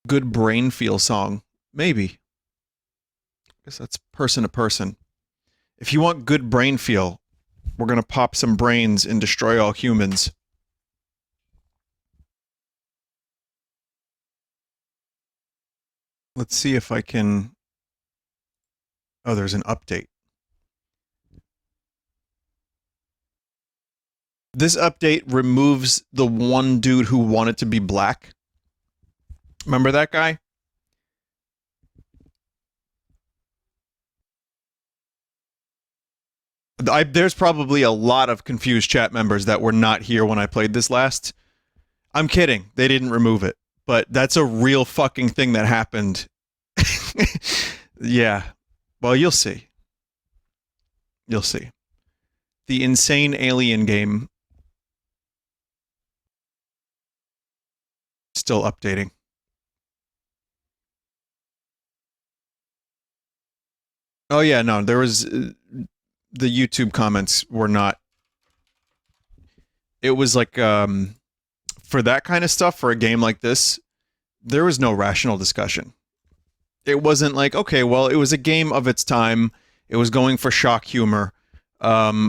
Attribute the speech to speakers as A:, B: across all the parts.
A: good brain feel song. Maybe. I guess that's person to person. If you want good brain feel, we're gonna pop some brains and destroy all humans. Let's see if I can... Oh, there's an update. This update removes the one dude who wanted to be black. Remember that guy? There's probably a lot of confused chat members that were not here when I played this last. I'm kidding. They didn't remove it. But that's a real fucking thing that happened. Yeah. Well, you'll see. You'll see. The insane alien game. Still updating. Oh yeah, no, there was... the YouTube comments were not... It was like, for that kind of stuff, for a game like this, there was no rational discussion. It wasn't like, okay, well, it was a game of its time. It was going for shock humor. I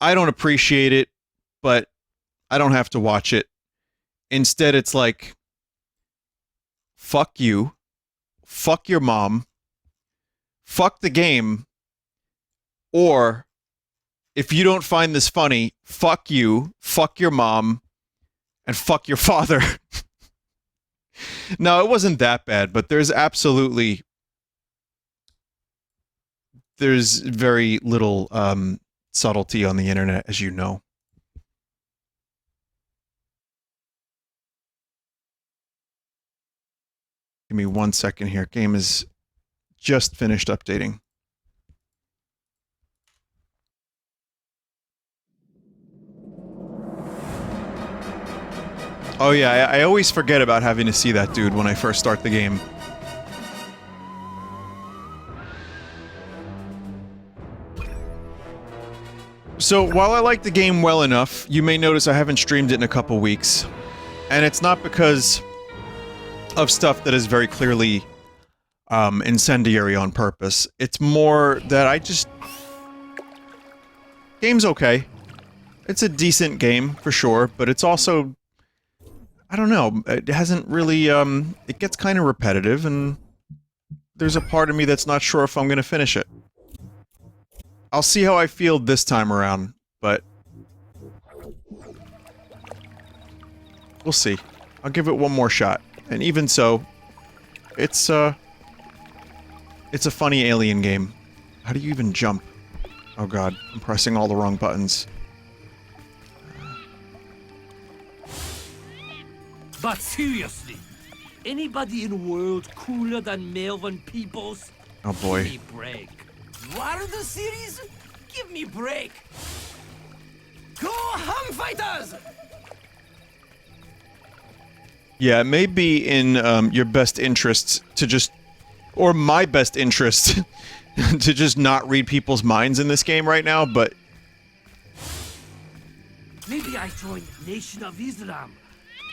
A: don't appreciate it, but I don't have to watch it. Instead, it's like, fuck you, fuck your mom, fuck the game, or if you don't find this funny, fuck you, fuck your mom, and fuck your father. No, it wasn't that bad, but there's absolutely... There's very little subtlety on the internet, as you know. Give me 1 second here. Game is just finished updating. Oh yeah, I always forget about having to see that dude when I first start the game. So, while I like the game well enough, you may notice I haven't streamed it in a couple weeks. And it's not because of stuff that is very clearly incendiary on purpose. It's more that I just... Game's okay. It's a decent game, for sure, but it's also... I don't know, it hasn't really, it gets kind of repetitive, and there's a part of me that's not sure if I'm gonna finish it. I'll see how I feel this time around, but... we'll see. I'll give it one more shot. And even so, it's a funny alien game. How do you even jump? Oh god, I'm pressing all the wrong buttons.
B: But seriously, anybody in the world cooler than Melvin Peoples?
A: Oh boy.
B: Give me break. What are the series? Give me break. Go Hung Fighters!
A: Yeah, it may be in your best interests to just... or my best interest to just not read people's minds in this game right now, but...
B: Maybe I join Nation of Islam.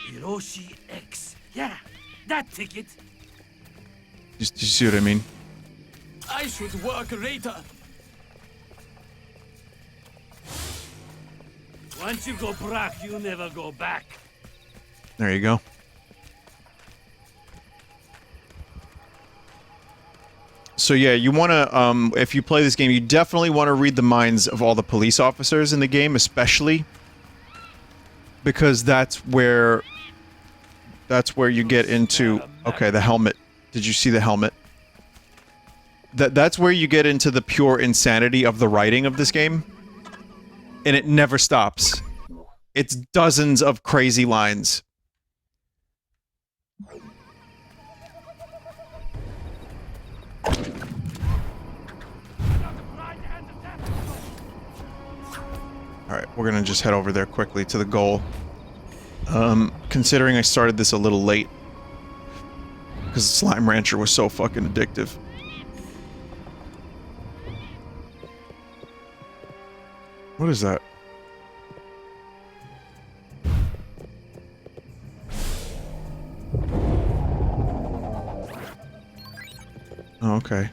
B: Hiroshi X. Yeah, that ticket.
A: You see what I mean?
B: I should work later. Once you go black, you never go back.
A: There you go. So yeah, you want to, if you play this game, you definitely want to read the minds of all the police officers in the game, especially. Because that's where you get into... Okay, the helmet. Did you see the helmet? That's where you get into the pure insanity of the writing of this game. And it never stops. It's dozens of crazy lines. Alright, we're gonna just head over there quickly to the goal. Considering I started this a little late. Because Slime Rancher was so fucking addictive. What is that? Oh, okay.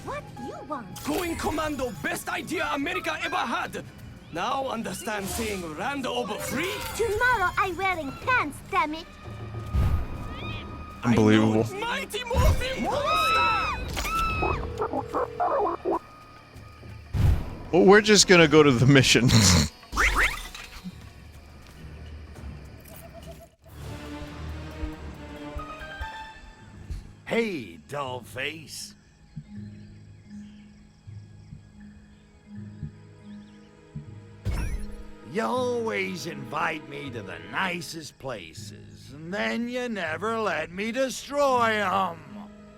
C: What you want?
B: Going commando, best idea America ever had. Now understand saying rand over free?
C: Tomorrow I wearing pants, damn it.
A: Unbelievable.
B: I know, Mighty Morphin Monster!
A: Well, we're just gonna go to the mission.
D: Hey, doll face. You always invite me to the nicest places, and then you never let me destroy them.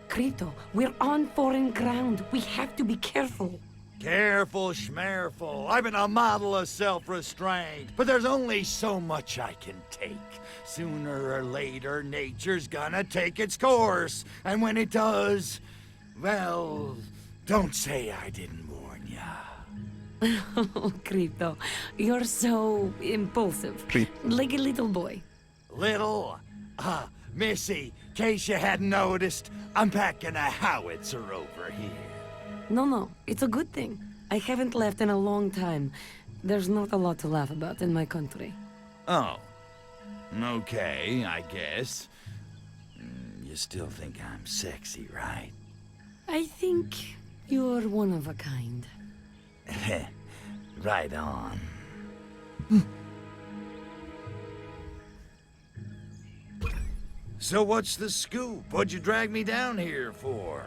E: Krito, we're on foreign ground. We have to be careful.
D: Careful, schmereful. I've been a model of self-restraint, but there's only so much I can take. Sooner or later, nature's gonna take its course, and when it does, well, don't say I didn't warn ya.
E: Oh, Krito, you're so impulsive. Like a little boy.
D: Little? Missy, in case you hadn't noticed, I'm packing a howitzer over here.
E: No, it's a good thing. I haven't laughed in a long time. There's not a lot to laugh about in my country.
D: Oh. Okay, I guess. You still think I'm sexy, right?
E: I think you're one of a kind.
D: Right on. So what's the scoop? What'd you drag me down here for?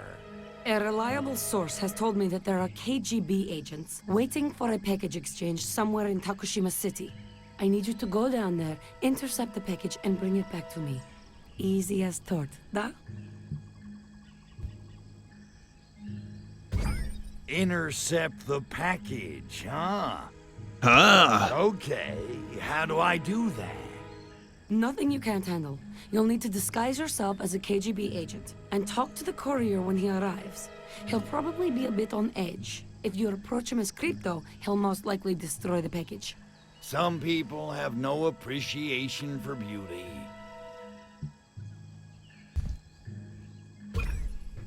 E: A reliable source has told me that there are KGB agents waiting for a package exchange somewhere in Takushima City. I need you to go down there, intercept the package, and bring it back to me. Easy as tort, da?
D: Intercept the package, huh? Okay, how do I do that?
E: Nothing you can't handle. You'll need to disguise yourself as a KGB agent and talk to the courier when he arrives. He'll probably be a bit on edge. If you approach him as Crypto, he'll most likely destroy the package.
D: Some people have no appreciation for beauty.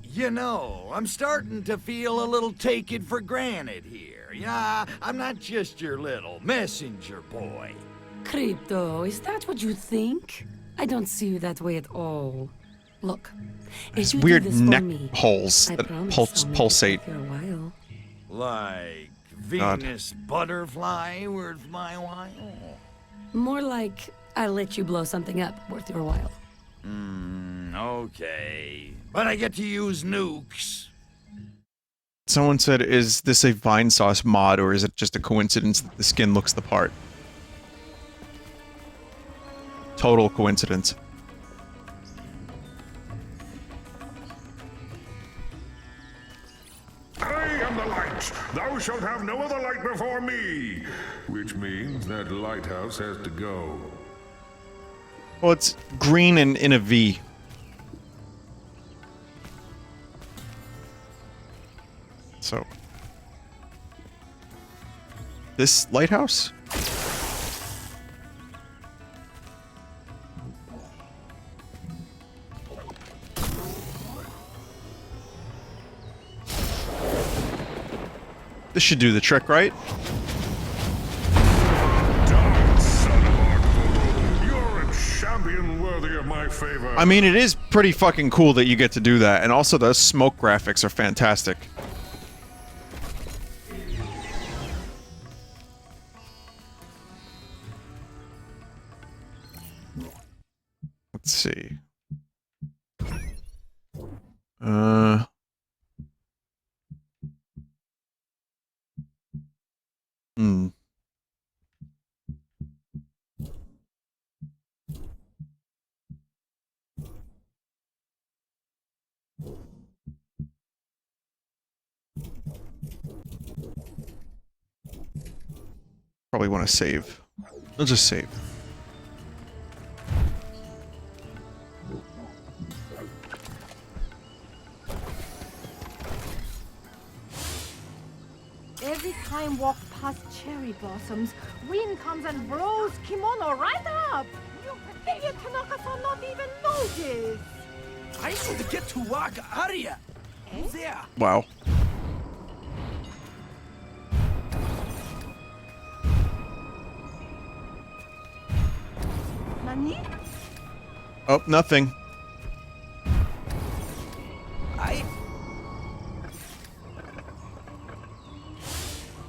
D: You know, I'm starting to feel a little taken for granted here. Yeah, I'm not just your little messenger boy.
E: Crypto, is that what you think? I don't see you that way at all. Look,
A: These
E: if you
A: weird
E: do this for
A: neck
E: me,
A: holes
E: I
A: that
E: promise I'll make it
A: pulsate.
E: take you a while.
D: Like
A: God.
D: Venus butterfly worth my while?
E: More like I'll let you blow something up worth your while.
D: Okay. But I get to use nukes.
A: Someone said, is this a Vinesauce mod, or is it just a coincidence that the skin looks the part? Total coincidence.
F: I am the light. Thou shalt have no other light before me. Which means that lighthouse has to go.
A: Well, it's green and in a V. So. This lighthouse? This should do the trick, right?
F: Darn son of Arturo, you're a champion worthy of my favor.
A: I mean, it is pretty fucking cool that you get to do that, and also the smoke graphics are fantastic. Let's see. Hmm. Probably want to save. I'll just save.
C: Every time walk past cherry blossoms, wind comes and blows kimono right up. You idiot Tanaka-san not even notice.
B: Get to work, hurry! There.
A: Wow.
C: Nani?
A: Oh, nothing.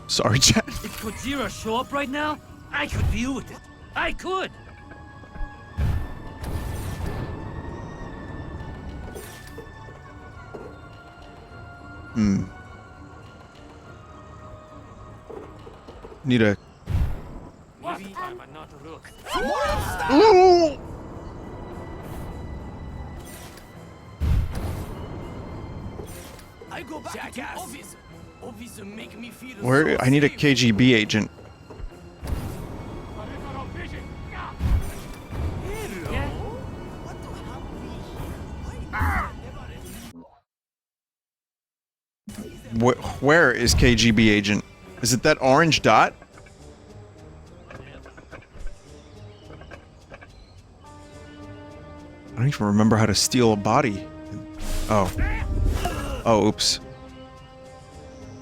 A: Sorry, chat.
B: If Gojira show up right now, I could deal with it. I could!
A: Need a...
B: Maybe I'm not a rook.
A: Ooh!
B: I go back to office. Office make me feel
A: Where?
B: so
A: I need a
B: safe.
A: KGB agent.
B: Yeah.
A: Where is KGB agent? Is it that orange dot? I don't even remember how to steal a body. Oh. Oh, oops.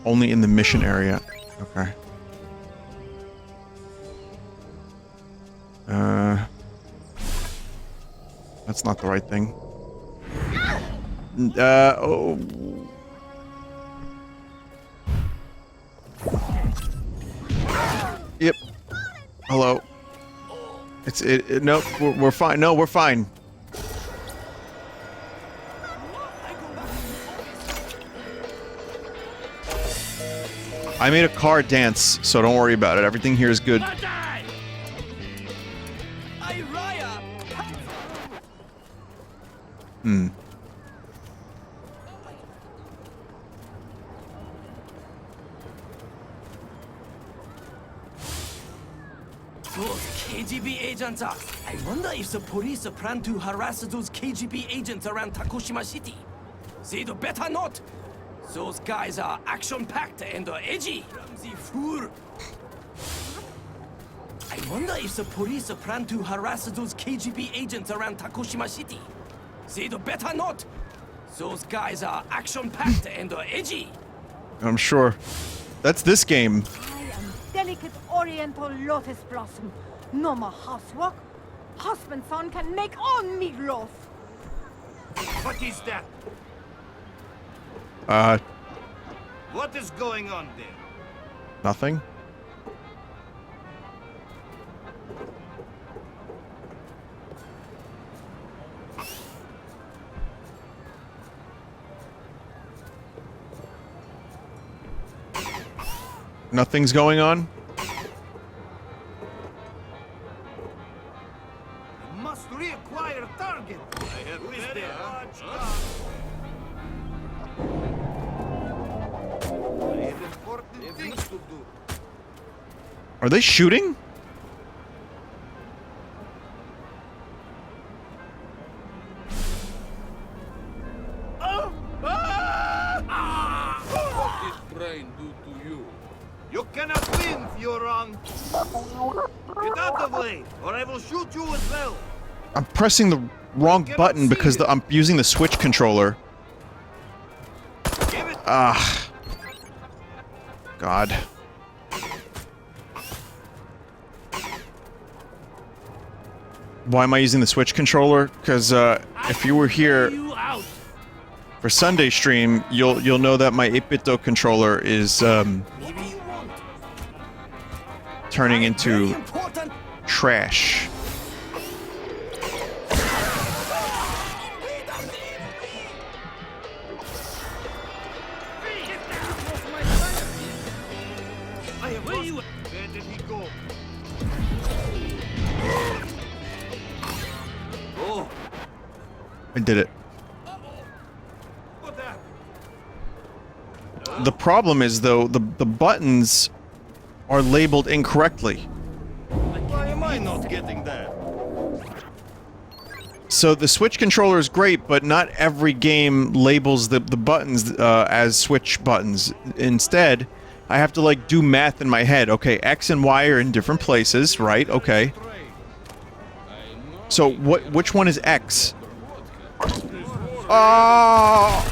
A: Only in the mission area. Okay. That's not the right thing. Oh. Yep. Hello. No, we're fine. No, we're fine. I made a car dance, so don't worry about it. Everything here is good. Hmm.
B: Those KGB agents are... I wonder if the police plan to harass those KGB agents around Takushima City. They'd better not. Those guys are action-packed and edgy. Clumsy fool. I wonder if the police plan to harass those KGB agents around Takushima City. They'd better not. Those guys are action-packed and edgy.
A: I'm sure. That's this game.
C: I am delicate oriental lotus blossom. No more housework. Husband son can make own meatloaf.
G: What is that? What is going on there?
A: Nothing. Nothing's going on?
G: Must reacquire target. I have very large I have important things to do.
A: Are they shooting?
G: What did brain do to you? You cannot win, Furon. Get out of the way, or I will shoot you as well.
A: I'm pressing the wrong button because I'm using the Switch controller.
G: Give it.
A: Ah. God. Why am I using the Switch controller? Because if you were here for Sunday stream, you'll know that my 8-bit controller is turning into trash.
G: Where did he go? Oh,
A: I did it.
G: what happened?
A: The problem is, though, the buttons are labeled incorrectly.
G: Why am I not getting that?
A: So the Switch controller is great, but not every game labels the buttons as Switch buttons. Instead, I have to, like, do math in my head. Okay, X and Y are in different places, right? Okay. So which one is X? Oh!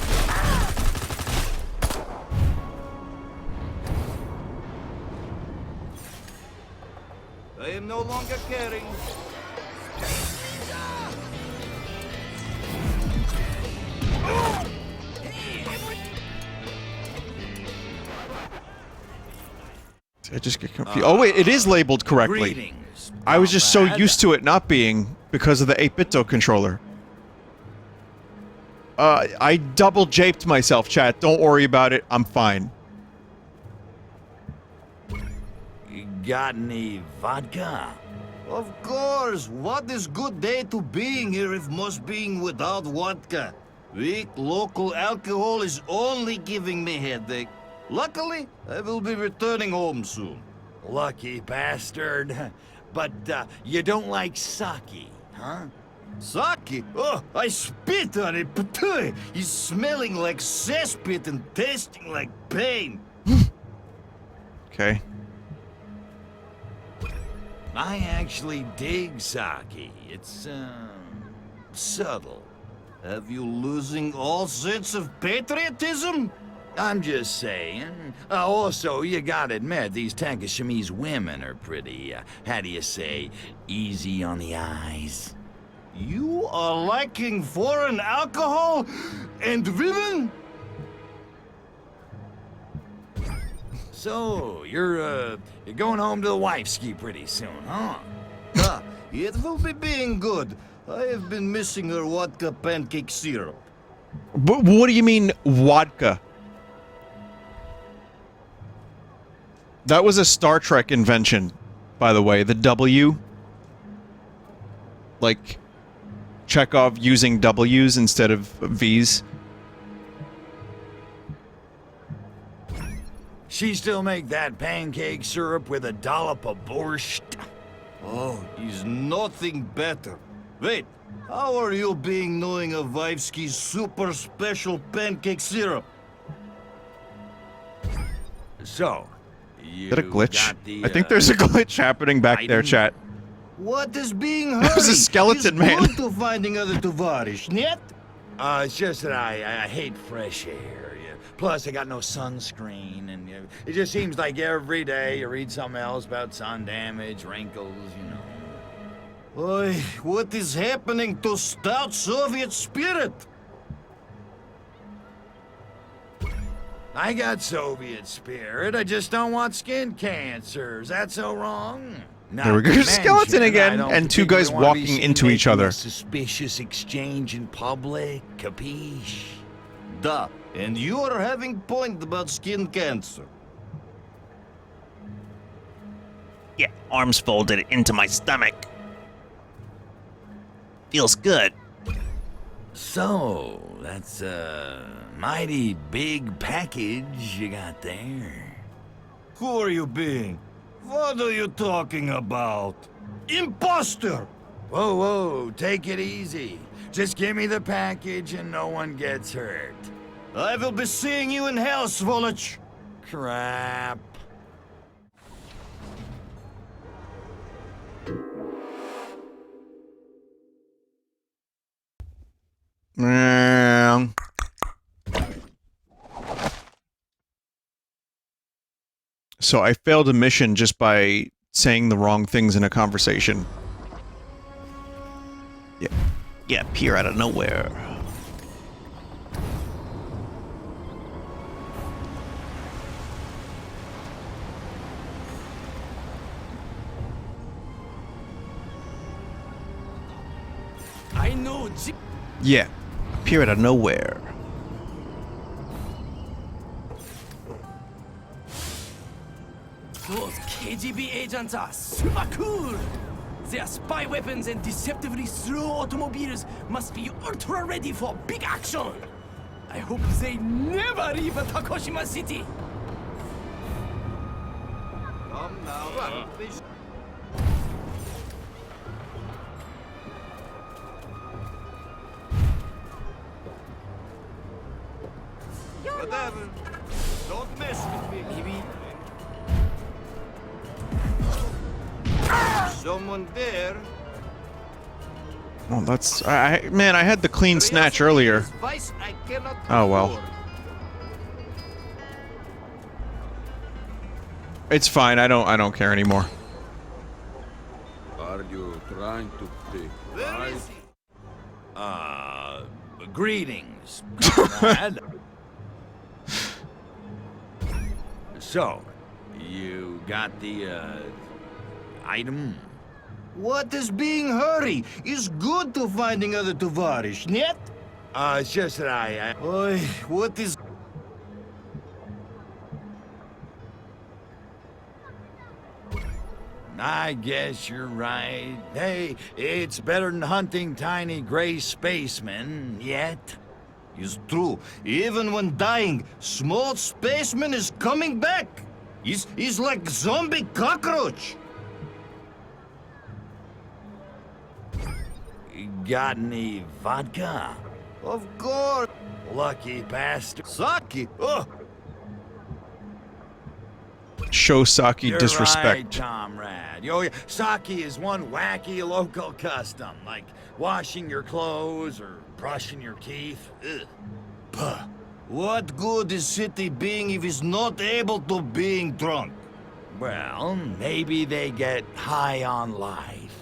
G: I am no longer caring.
A: I just get confused. Oh wait, it is labeled correctly.
D: Greetings,
A: I was just so
D: comrade.
A: used to it not being because of the 8-bit controller. I double japed myself, chat. Don't worry about it. I'm fine.
D: You got any vodka?
G: Of course. What is good day to being here if must being without vodka? Weak local alcohol is only giving me headache. Luckily, I will be returning home soon.
D: Lucky bastard. But you don't like sake, huh?
G: Sake? Oh, I spit on it, but it's smelling like cesspit and tasting like pain.
A: Okay.
D: I actually dig sake. It's, subtle.
G: Have you losing all sense of patriotism?
D: I'm just saying. Also, you gotta admit, these Takashimese women are pretty, how do you say, easy on the eyes.
G: You are liking foreign alcohol and women?
D: So, you're going home to the wife-ski pretty soon, huh?
G: Ah, it will be being good. I have been missing her vodka pancake syrup.
A: What do you mean, vodka? That was a Star Trek invention, by the way. The W. Like, Chekhov using W's instead of V's.
D: She still make that pancake syrup with a dollop of borscht?
G: Oh, is nothing better. Wait, how are you being knowing of Vivesky's super special pancake syrup?
D: So, you
A: Is that a glitch?
D: got the,
A: I think there's a glitch happening back there,
D: item?
A: chat.
G: What is being hurried?
A: There's a skeleton man.
G: It's good to finding other tovarish, niet?
D: It's just that I hate fresh air. Yeah. Plus, I got no sunscreen, and it just seems like every day you read something else about sun damage, wrinkles, you know.
G: Oi, what is happening to stout Soviet spirit?
D: I got Soviet spirit. I just don't want skin cancers. That's so wrong. Not
A: There we go.
D: to
A: Skeleton
D: mention,
A: again,
D: I don't
A: and two guys
D: particularly wanna be
A: walking
D: seen
A: into each
D: making
A: other.
D: a suspicious exchange in public. Capiche?
G: Da, and you are having point about skin cancer.
H: Yeah, arms folded into my stomach. Feels good.
D: So, that's a mighty big package you got there.
G: Who are you being? What are you talking about? Imposter!
D: Whoa, whoa, take it easy. Just give me the package and no one gets hurt.
G: I will be seeing you in hell, Svoloch!
D: Crap.
A: So I failed a mission just by saying the wrong things in a conversation.
H: Yeah, appear out of nowhere.
B: I know
A: Yeah.
H: Appear out of nowhere.
B: those KGB agents are super cool. Their spy weapons and deceptively slow automobiles must be ultra ready for big action. I hope they never leave Takoshima City.
G: Come now, run, please. Whatever. Don't mess with me.
B: Maybe
G: Someone there.
A: Well, that's... man, I had the clean snatch earlier. Oh, well. It's fine. I don't care anymore.
I: Are you trying to pick
D: Greetings, comrade. So, you got the, item?
G: What is being hurry? It's good to finding other tovarish, net?
D: It's just that I...
G: Oi, what is...
D: I guess you're right. Hey, it's better than hunting tiny gray spacemen, yet.
G: It's true. Even when dying, small spaceman is coming back. He's like zombie cockroach.
D: Got any vodka?
G: Of course.
D: Lucky bastard.
G: Sake. Oh,
A: Show Saki
D: You're
A: disrespect.
D: right, comrade. Yo, sake is one wacky local custom, like washing your clothes or brushing your teeth. Ugh.
G: puh. What good is city being if he's not able to being drunk?
D: Well, maybe they get high on life.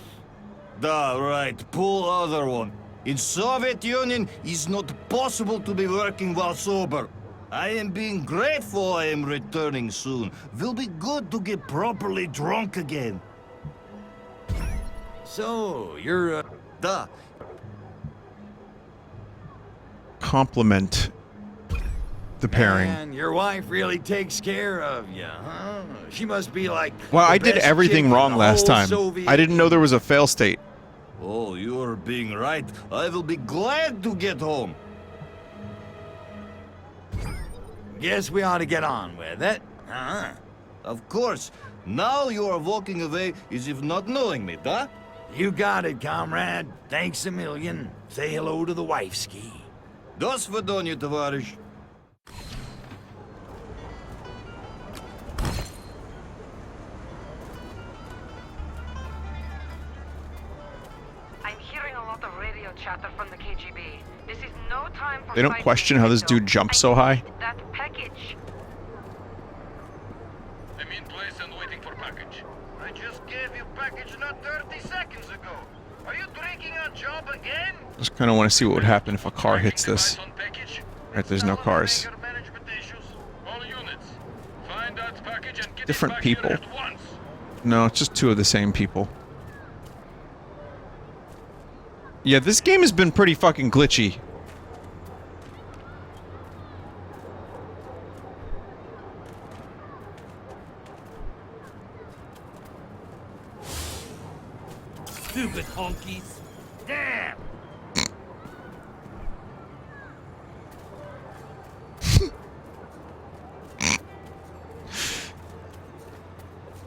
G: Da, right. Pull other one. In Soviet Union, it's not possible to be working while sober. I am being grateful I am returning soon. Will be good to get properly drunk again.
D: So, you're,
G: Da.
A: Compliment the pairing.
D: Man, your wife really takes care of you, huh? She must be like...
A: Well,
D: the
A: I did
D: best
A: everything
D: chick in
A: wrong
D: the
A: last
D: whole
A: time.
D: Soviet
A: I didn't know there was a fail state.
G: Oh, you are being right. I will be glad to get home.
D: Guess we ought to get on with it, huh?
G: Of course. Now you are walking away as if not knowing me, da?
D: You got it, comrade. Thanks a million. Say hello to the wifeski.
G: До свидания, товарищ.
E: I'm hearing a lot of radio chatter from the KGB. This is no time for
A: They don't
E: fighting,
A: question how this dude
E: Victor.
A: jumps
E: I
A: so high.
E: need that package.
J: I'm in place and waiting for package.
G: I just gave you package not 30 seconds ago. Are you drinking on job again?
A: Just kind of want to see what would happen if a car hits this.
J: Device on package.
A: Right, there's no cars.
G: Anger management issues.
J: All units, find that package and get
A: Different
J: it back here
A: people.
J: at once.
A: No, it's just two of the same people. Yeah, this game has been pretty fucking glitchy.
B: Stupid honkies. Damn!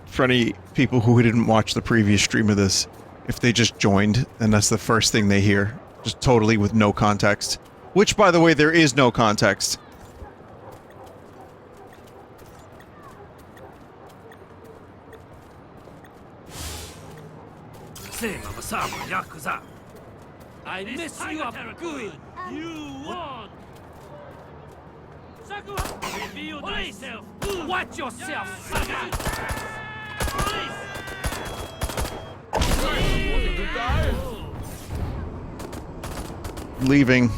A: For any people who didn't watch the previous stream of this, if they just joined, then that's the first thing they hear. Just totally with no context. Which, by the way, there is no context.
B: Say, Mama-sama, Yakuza. I mess you up good. You won. Reveal thyself. Watch yourself, sucker.
A: Leaving.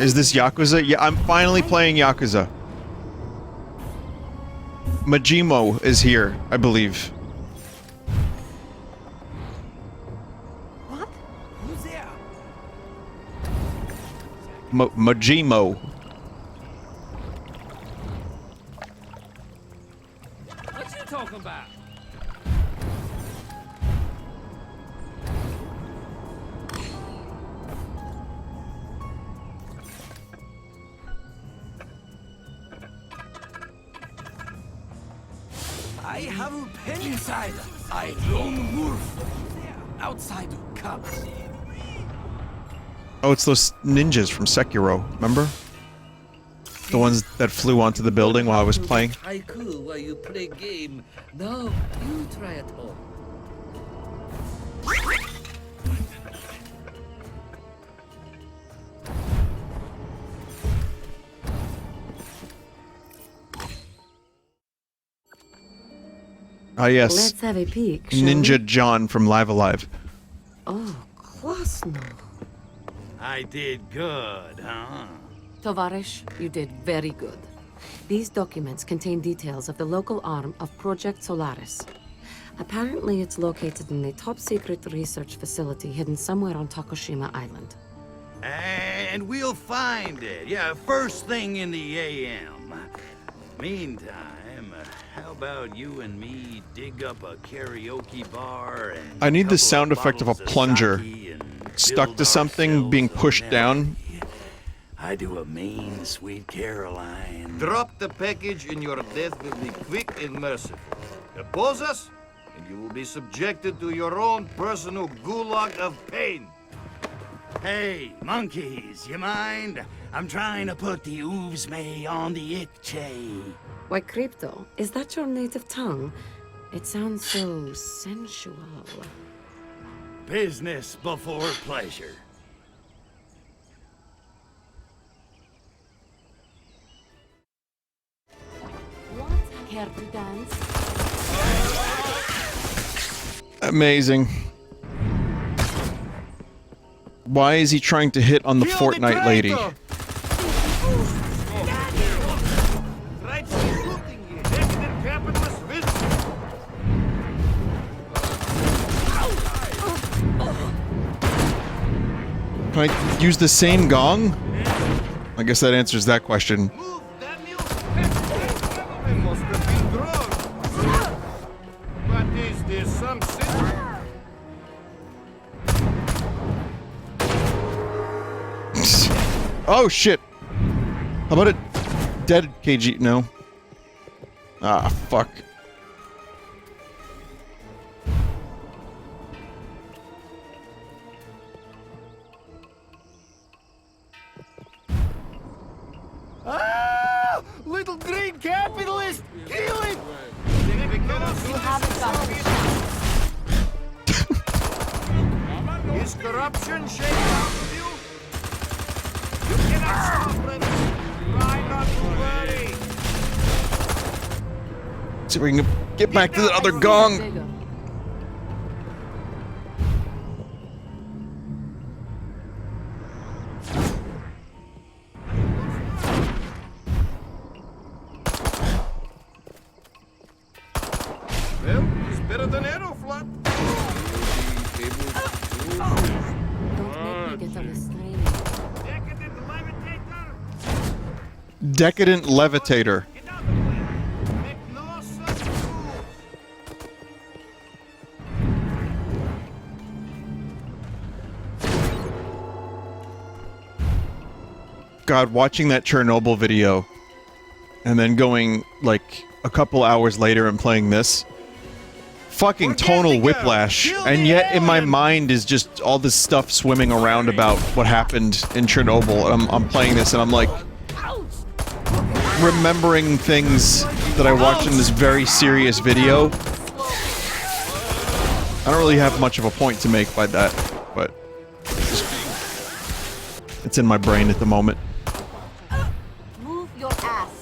A: Is this Yakuza? Yeah, I'm finally playing Yakuza. Majimo is here, I believe.
C: What?
B: Who's there?
A: Majimo.
B: What you talking about? I have a pen inside. I lone wolf. Outside cubs.
A: Oh, it's those ninjas from Sekiro, remember? The ones that flew onto the building while I was playing.
K: Haiku while you play game. Now you try at home.
A: Ah, yes.
E: Let's have a peek, shall
A: Ninja
E: we?
A: John from Live Alive.
E: Oh, Klasno.
D: I did good, huh?
E: Tovarish, you did very good. These documents contain details of the local arm of Project Solaris. Apparently, it's located in a top-secret research facility hidden somewhere on Takushima Island.
D: And we'll find it. Yeah, first thing in the AM. Meantime, how about you and me dig up a karaoke bar and
A: I need the
D: couple
A: sound effect of a
D: bottles
A: plunger
D: sake and
A: stuck
D: build
A: to something
D: ourselves
A: being
D: a
A: pushed down.
D: melody? I do a mean, sweet Caroline.
G: Drop the package and your death will be quick and merciful. Oppose us, and you will be subjected to your own personal gulag of pain.
D: Hey, monkeys, you mind? I'm trying to put the oovsme on the ikche.
E: Why, Crypto, is that your native tongue? It sounds so sensual.
D: Business before pleasure.
E: What? Care to dance?
A: Amazing. Why is he trying to hit on the Fortnite lady? Can I use the same gong? I guess that answers that question.
G: What is this? Some
A: Oh shit! How about a dead KG? No. Ah, fuck.
D: Ah! Little green capitalist! Kill it!
G: Is corruption shaken out of you? You cannot stop, brother. Try not to worry.
A: See if we can get back to the other gong.
G: Well, it's better than Aeroflot.
E: Don't make me get a restraining.
G: Decadent levitator.
A: Decadent levitator.
G: Get out of the way. Make no such moves.
A: God, watching that Chernobyl video and then going like a couple hours later and playing this. Fucking tonal whiplash, and yet in my mind is just all this stuff swimming around about what happened in Chernobyl. I'm playing this and I'm like remembering things that I watched in this very serious video. I don't really have much of a point to make by that, but it's in my brain at the moment.
C: Move your ass.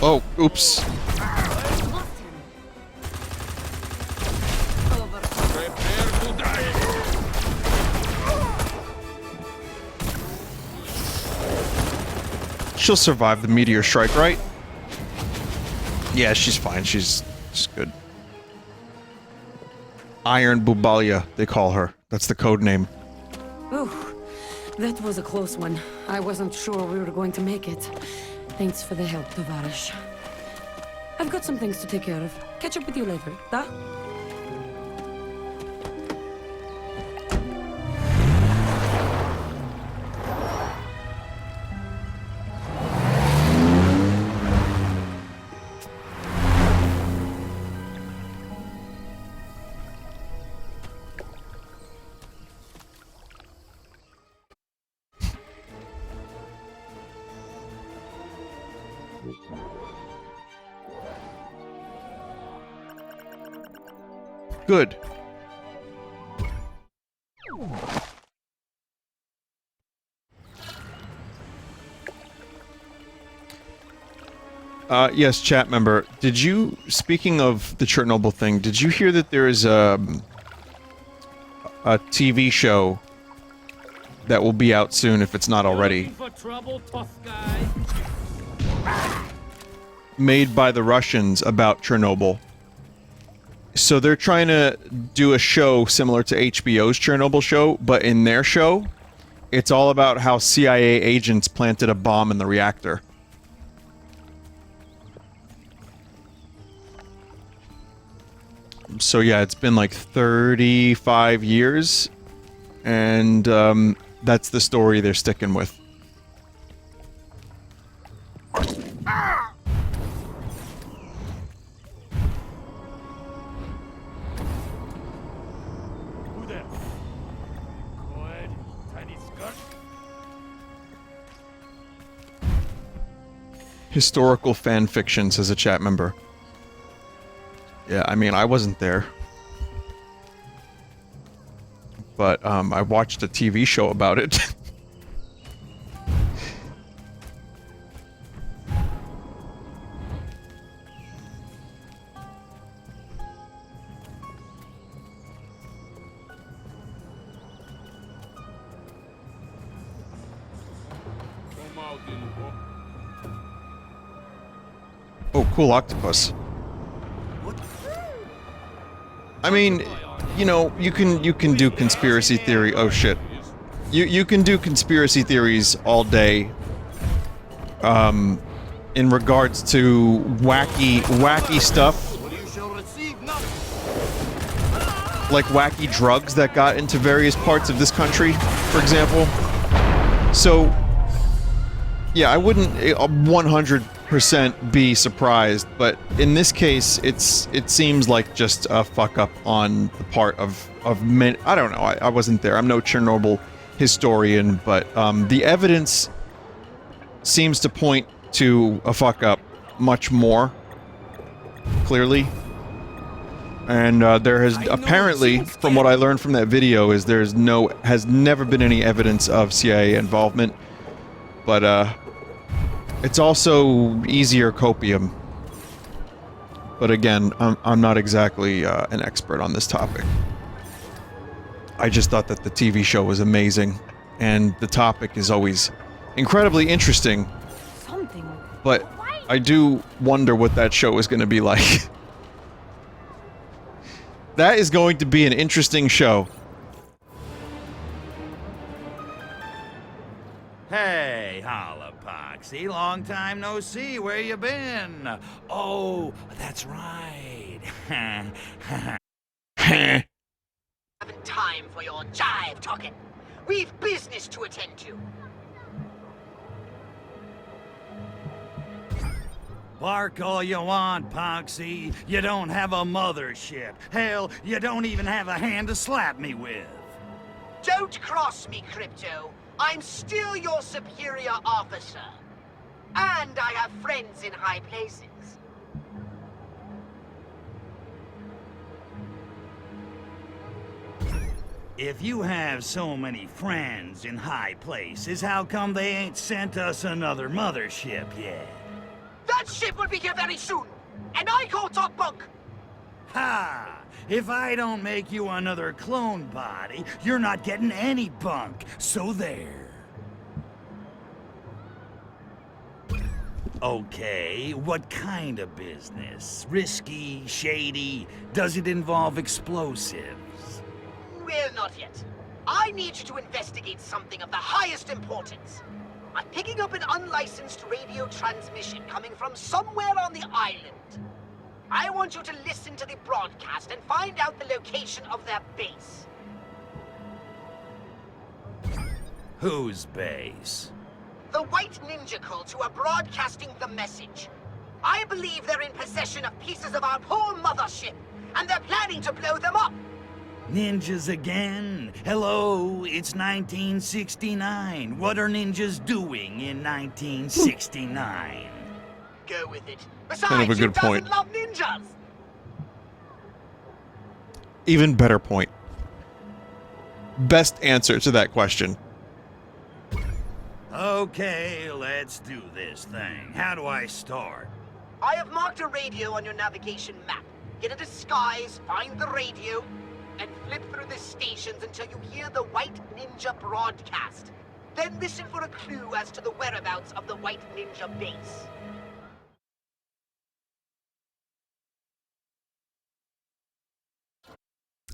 A: Oh, oops. She'll survive the meteor strike, right? Yeah, she's fine. She's good. Iron Bubalia, they call her. That's the code name.
E: Ooh, that was a close one. I wasn't sure we were going to make it. Thanks for the help, Tovarish. I've got some things to take care of. Catch up with you later, da?
A: Good. Yes, chat member. Did you, speaking of the Chernobyl thing, did you hear that there is a TV show that will be out soon if it's not already? Made by the Russians about Chernobyl. So they're trying to do a show similar to HBO's Chernobyl show, but in their show, it's all about how CIA agents planted a bomb in the reactor. So yeah, it's been like 35 years, and that's the story they're sticking with.
D: Who there? Go ahead, tiny skirt.
A: Historical fan fiction, says a chat member. Yeah, I mean, I wasn't there. But, I watched a TV show about it. Oh, cool octopus. I mean, you know, you can do conspiracy theory. Oh shit. You can do conspiracy theories all day. In regards to wacky stuff. Like wacky drugs that got into various parts of this country, for example. So, yeah, I wouldn't 100% be surprised, but in this case, it seems like just a fuck up on the part of men. I don't know. I wasn't there. I'm no Chernobyl historian, but the evidence seems to point to a fuck up much more clearly. And there has apparently, from what I learned from that video, is has never been any evidence of CIA involvement. But it's also easier copium. But again, I'm not exactly an expert on this topic. I just thought that the TV show was amazing, and the topic is always incredibly interesting. But I do wonder what that show is going to be like. That is going to be an interesting show.
D: Hey, holla, Poxy. Long time no see. Where you been? Oh, that's right.
K: Haven't time for your jive talking. We've business to attend to.
D: Bark all you want, Poxy. You don't have a mothership. Hell, you don't even have a hand to slap me with.
K: Don't cross me, Crypto. I'm still your superior officer. And I have friends in high places.
D: If you have so many friends in high places, how come they ain't sent us another mothership yet?
K: That ship will be here very soon, and I call top bunk.
D: Ha! If I don't make you another clone body, you're not getting any bunk, so there. Okay, what kind of business? Risky, shady? Does it involve explosives?
K: Well, not yet. I need you to investigate something of the highest importance. I'm picking up an unlicensed radio transmission coming from somewhere on the island. I want you to listen to the broadcast and find out the location of their base.
D: Whose base?
K: The White Ninja cult who are broadcasting the message. I believe they're in possession of pieces of our poor mothership, and they're planning to blow them up.
D: Ninjas again? Hello, it's 1969. What are ninjas doing in 1969?
K: go with it. Besides,
A: Kind of a
K: who
A: good point.
K: doesn't love ninjas?
A: Even better point. Best answer to that question.
D: Okay, let's do this thing. How do I start?
K: I have marked a radio on your navigation map. Get a disguise, find the radio, and flip through the stations until you hear the White Ninja broadcast. Then listen for a clue as to the whereabouts of the White Ninja base.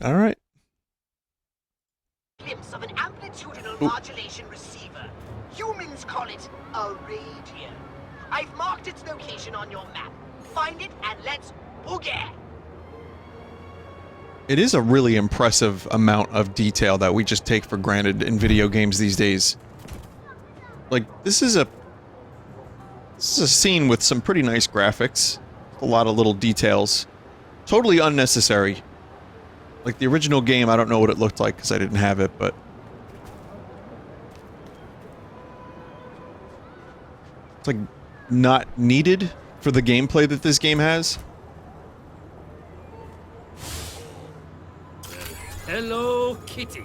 A: All right.
K: Glimpse of an amplitudinal modulation receiver. Humans call it a radio. I've marked its location on your map. Find it and let's boogie.
A: It is a really impressive amount of detail that we just take for granted in video games these days. Like, this is a scene with some pretty nice graphics. A lot of little details. Totally unnecessary. Like, the original game, I don't know what it looked like because I didn't have it, but... it's like, not needed for the gameplay that this game has.
B: Hello, Kitty.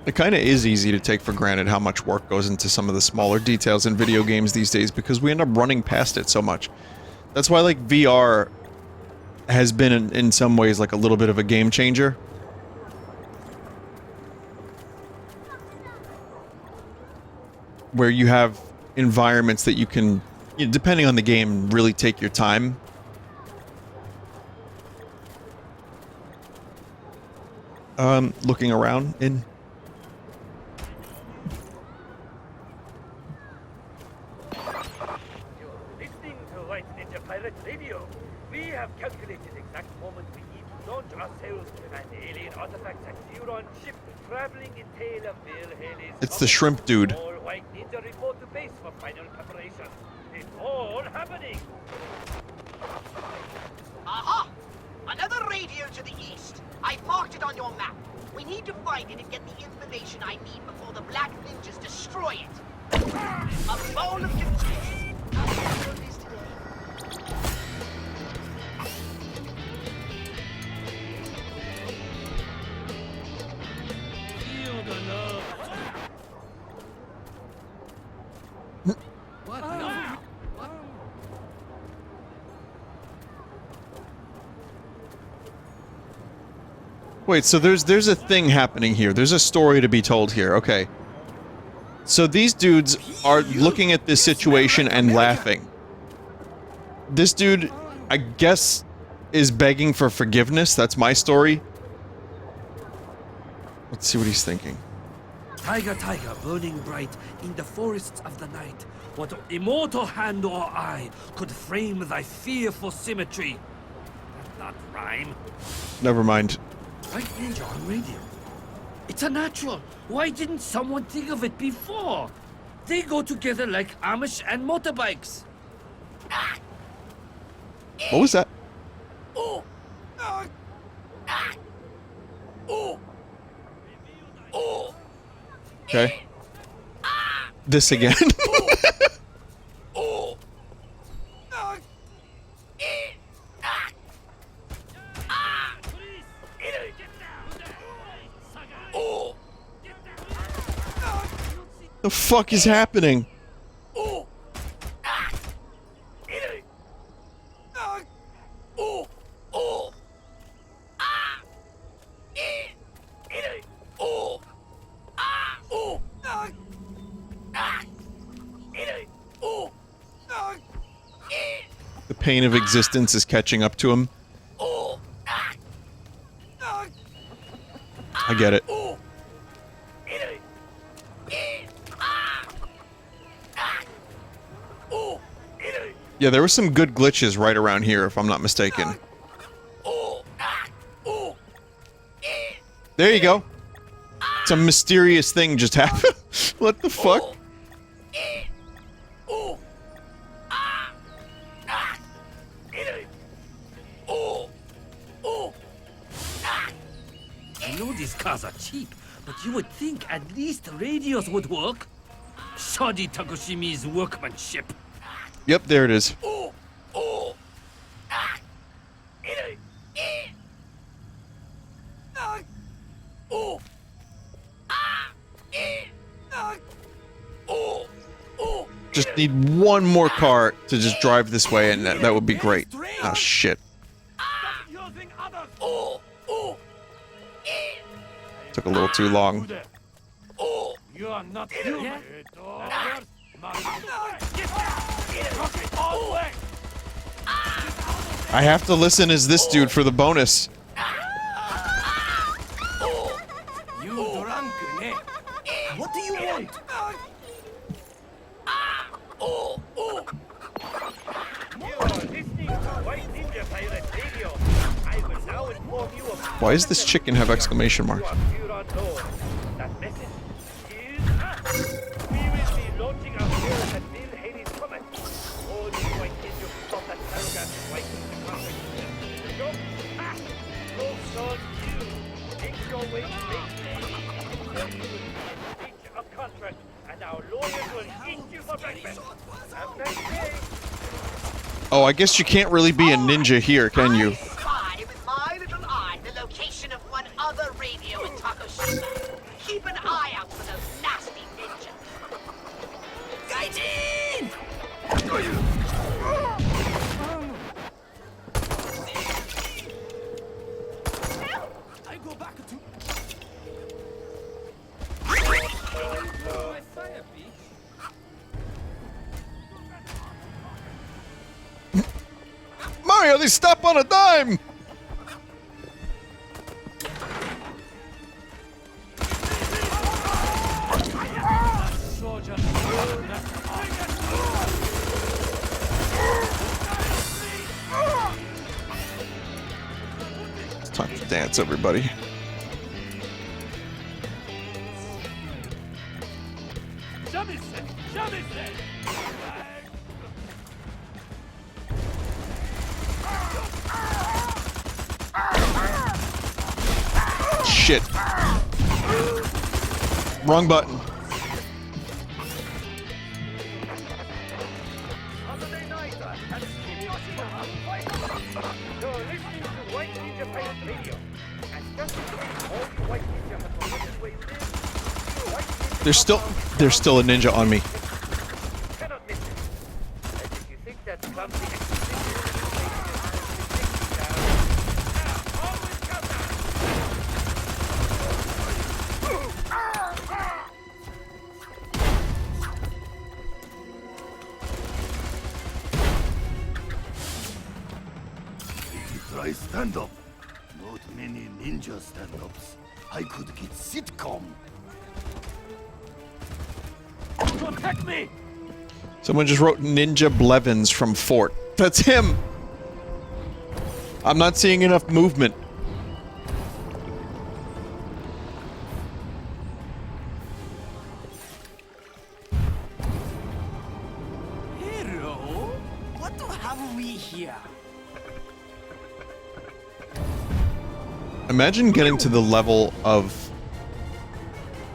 A: It kind of is easy to take for granted how much work goes into some of the smaller details in video games these days because we end up running past it so much. That's why, like, VR has been, in some ways, like a little bit of a game changer. Where you have environments that you can, you know, depending on the game, really take your time. Looking around in...
B: Listening to White Ninja Pirate Radio. We have calculated the exact moment we need to launch ourselves and alien artifacts at Neuron ship traveling in tail of Bill Haley's...
A: It's the shrimp dude.
B: All White Ninja report to base for final preparation. It's all happening.
K: Aha! Another radio to the east. I've marked it on your map. We need to find it and get the information I need before the Black Ninjas destroy it. A bowl of confusion. How do you handle this today?
B: Feel the love. What? No.
A: Wait, so there's a thing happening here. There's a story to be told here. Okay. So these dudes are looking at this situation and laughing. This dude, I guess, is begging for forgiveness. That's my story. Let's see what he's thinking.
B: Tiger, tiger, burning bright in the forests of the night. What immortal hand or eye could frame thy fearful symmetry? Does not rhyme.
A: Never mind.
B: White Ninja on radio. It's a natural. Why didn't someone think of it before? They go together like Amish and motorbikes.
A: What was that?
B: Oh! Oh! Oh!
A: Okay. This again.
B: Oh!
A: The fuck is happening? The pain of existence is catching up to him. I get it. Yeah, there were some good glitches right around here, if I'm not mistaken. There you go. Some mysterious thing just happened. What the fuck?
B: I know these cars are cheap, but you would think at least radios would work. Shoddy Takushimi's workmanship.
A: Yep, there it is. Just need one more car to just drive this way, and that would be great. Oh, shit. Took a little too long.
B: You are not human.
A: I have to listen as this dude for the bonus.
B: You drunk, ne? What do you want?
A: Why does this chicken have exclamation marks? Oh, I guess you can't really be a ninja here, can you?
K: Spy with my little eye the location of one other radio in Takushima. Keep an eye out for those nasty ninjas.
B: Gaijin! I go back to...
A: Mario, they stop on a dime! It's time to dance, everybody. Shit. Wrong button. There's still a ninja on me.
D: Try stand-up. Not many ninja stand-ups. I could get sitcom.
B: Protect me!
A: Someone just wrote Ninja Blevins from Fort. That's him! I'm not seeing enough movement.
B: Hello? What have we here?
A: Imagine getting to the level of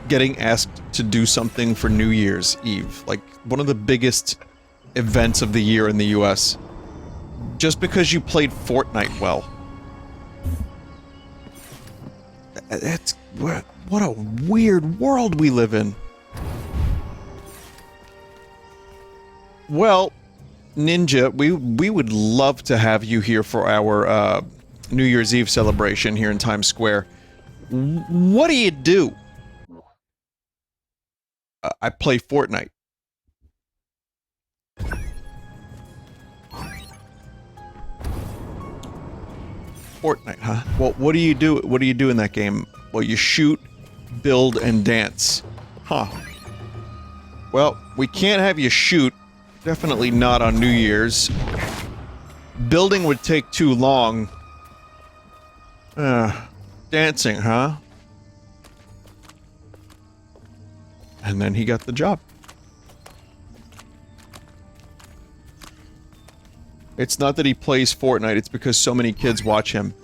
A: getting asked to do something for New Year's Eve, like one of the biggest events of the year in the US, just because you played Fortnite well. That's what a weird world we live in. Well, Ninja, we would love to have you here for our New Year's Eve celebration here in Times Square. What do you do? I play Fortnite. Fortnite, huh? Well, what do you do? What do you do in that game? Well, you shoot, build, and dance. Huh. Well, we can't have you shoot. Definitely not on New Year's. Building would take too long. Dancing, huh? And then he got the job. It's not that he plays Fortnite, it's because so many kids watch him.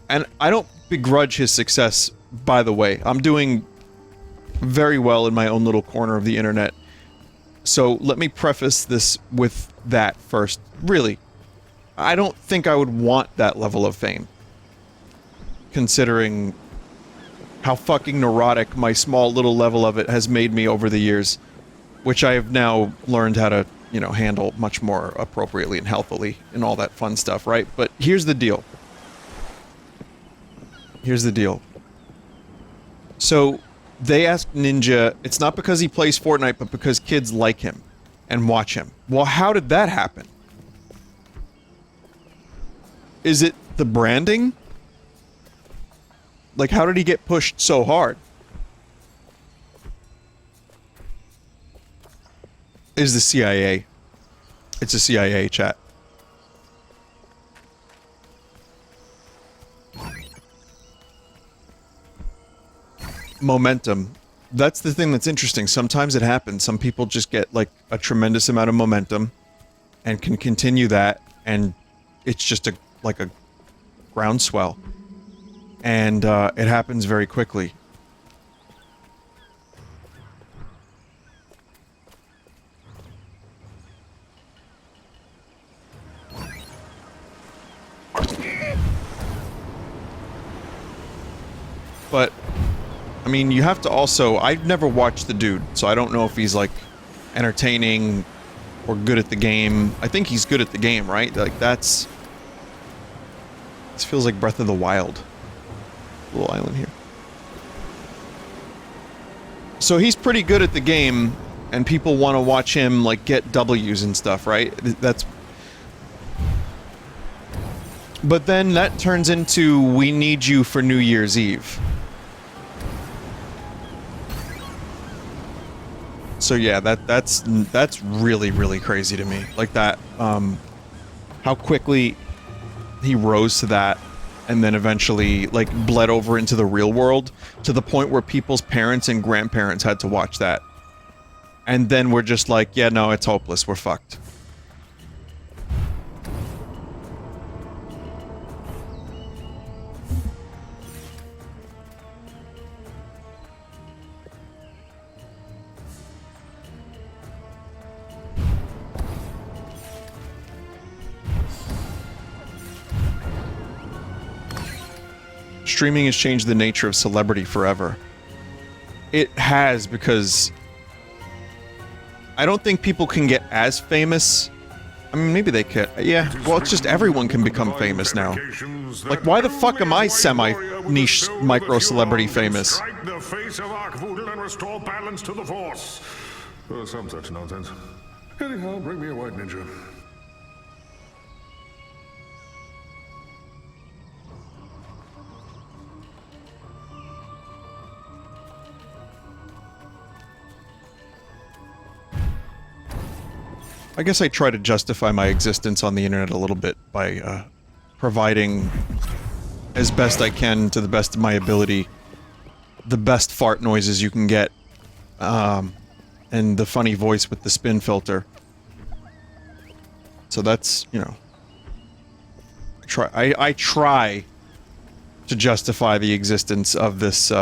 A: And I don't begrudge his success, by the way. I'm doing very well in my own little corner of the internet. So let me preface this with that first. Really, I don't think I would want that level of fame. Considering how fucking neurotic my small little level of it has made me over the years. Which I have now learned how to, you know, handle much more appropriately and healthily and all that fun stuff, right? But here's the deal. Here's the deal. So, they asked Ninja, it's not because he plays Fortnite, but because kids like him and watch him. Well, how did that happen? Is it the branding? Like, how did he get pushed so hard? Is the CIA. It's a CIA chat. Momentum. That's the thing that's interesting. Sometimes it happens. Some people just get, like, a tremendous amount of momentum and can continue that, and it's just like a groundswell. And, it happens very quickly. But, I mean, you have to also... I've never watched the dude, so I don't know if he's, like, entertaining or good at the game. I think he's good at the game, right? Like, that's... This feels like Breath of the Wild. Little island here. So he's pretty good at the game, and people want to watch him, like, get W's and stuff, right? That's... But then that turns into, we need you for New Year's Eve. So yeah, that's really, really crazy to me. Like that, how quickly he rose to that, and then eventually, like, bled over into the real world, to the point where people's parents and grandparents had to watch that. And then we're just like, yeah, no, it's hopeless, we're fucked. Streaming has changed the nature of celebrity forever. It has, because I don't think people can get as famous. I mean, maybe they could. Yeah, well, it's just everyone can become famous now. Like, why the fuck am I semi-niche micro-celebrity famous?
F: Strike the face of Ark-Voodle and restore balance to the Force. Or some such nonsense. Anyhow, bring me a white ninja.
A: I guess I try to justify my existence on the internet a little bit by providing, as best I can, to the best of my ability, the best fart noises you can get, and the funny voice with the spin filter. So that's, you know, I try to justify the existence of this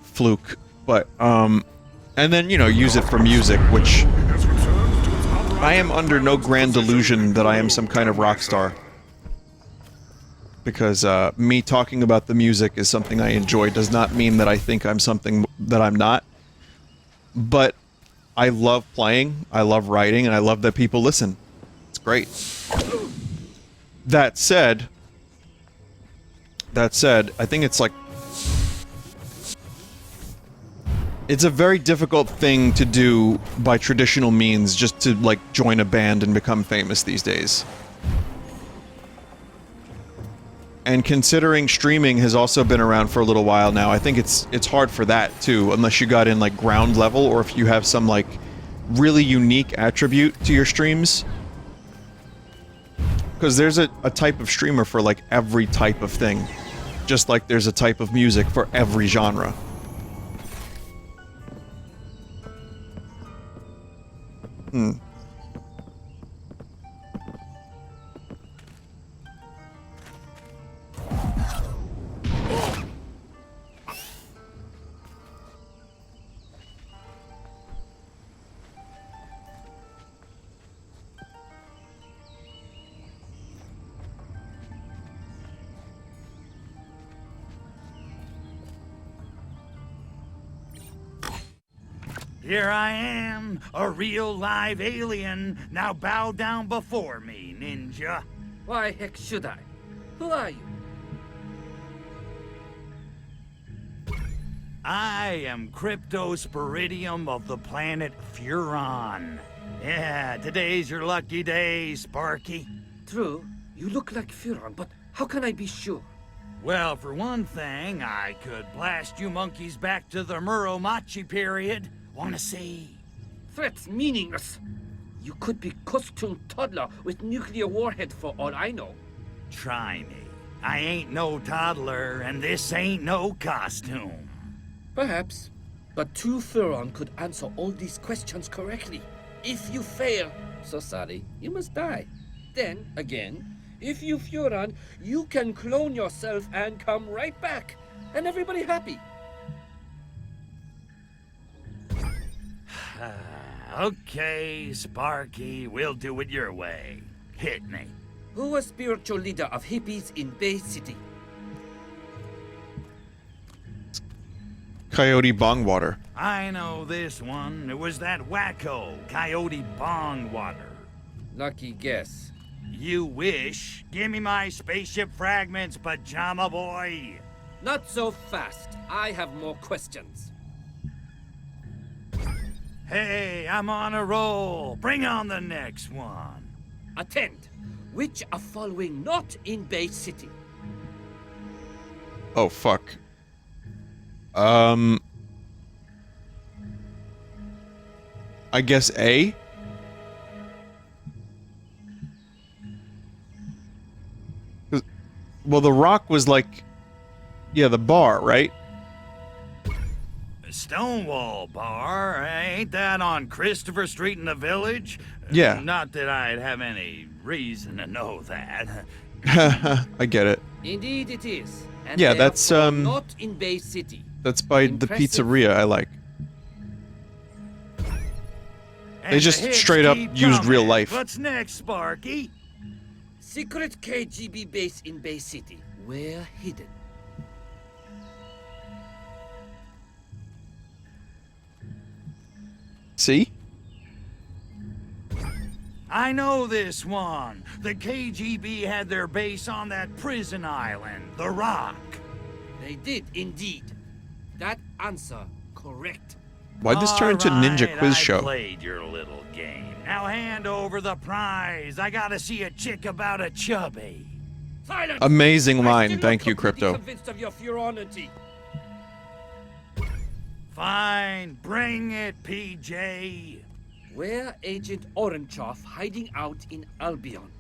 A: fluke, but and then, you know, use it for music, which I am under no grand delusion that I am some kind of rock star. Because me talking about the music is something I enjoy does not mean that I think I'm something that I'm not. But I love playing, I love writing, and I love that people listen. It's great. That said, I think it's like... It's a very difficult thing to do by traditional means, just to, like, join a band and become famous these days. And considering streaming has also been around for a little while now, I think it's hard for that, too, unless you got in, like, ground level, or if you have some, like, really unique attribute to your streams. Because there's a type of streamer for, like, every type of thing. Just like there's a type of music for every genre.
D: Here I am, a real live alien. Now bow down before me, ninja.
B: Why heck should I? Who are you?
D: I am Cryptosporidium of the planet Furon. Yeah, today's your lucky day, Sparky.
B: True, you look like Furon, but how can I be sure?
D: Well, for one thing, I could blast you monkeys back to the Muromachi period. Wanna see?
B: Threats meaningless. You could be costume toddler with nuclear warhead for all I know.
D: Try me. I ain't no toddler, and this ain't no costume.
B: Perhaps, but two Furon could answer all these questions correctly. If you fail, so sorry, you must die. Then, again, if you Furon, you can clone yourself and come right back, and everybody happy.
D: Okay, Sparky, we'll do it your way. Hit me.
B: Who was spiritual leader of hippies in Bay City?
A: Coyote Bongwater.
D: I know this one. It was that wacko, Coyote Bongwater.
B: Lucky guess.
D: You wish. Give me my spaceship fragments, pajama boy.
B: Not so fast. I have more questions.
D: Hey, I'm on a roll. Bring on the next one.
B: Attend. Which are following not in Bay City?
A: Oh, fuck. I guess A? Well, the Rock was like... Yeah, the bar, right?
D: Stonewall Bar, ain't that on Christopher Street in the Village?
A: Yeah.
D: Not that I'd have any reason to know that.
A: I get it.
B: Indeed it is. And
A: Yeah, that's,
B: not in Bay City.
A: That's by
B: Impressive.
A: the pizzeria I like. They just
D: the hits
A: straight up
D: keep
A: used
D: coming.
A: real life.
D: What's next, Sparky?
B: Secret KGB base in Bay City. Where hidden?
A: See?
D: I know this one. The KGB had their base on that prison island, the Rock.
B: They did indeed. That answer correct.
A: Why'd this turn into Ninja
D: Alright,
A: Quiz
D: I
A: Show?
D: played your little game. Now hand over the prize. I gotta see a chick about a chubby.
B: Silence!
A: Amazing
B: I'm
A: line.
B: still
A: Thank
B: not
A: you,
B: completely
A: Crypto.
B: Convinced of your furonity.
D: Fine, bring it, PJ.
B: Where Agent Orangeoff hiding out in Albion?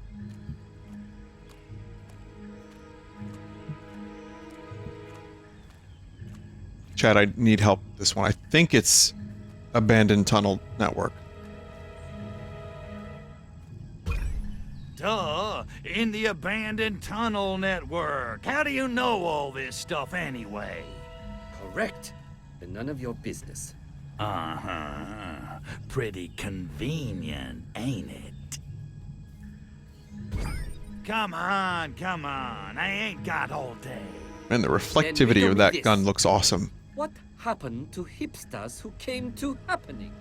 A: Chad, I need help with this one. I think it's Abandoned Tunnel Network.
D: Duh, in the abandoned tunnel network. How do you know all this stuff anyway?
B: Correct. And none of your business.
D: Uh-huh. Pretty convenient, ain't it? Come on, come on. I ain't got all day.
A: And the
B: Then
A: reflectivity
B: riddle
A: of
B: me
A: that
B: this.
A: gun looks awesome.
B: What happened to hipsters who came to happening?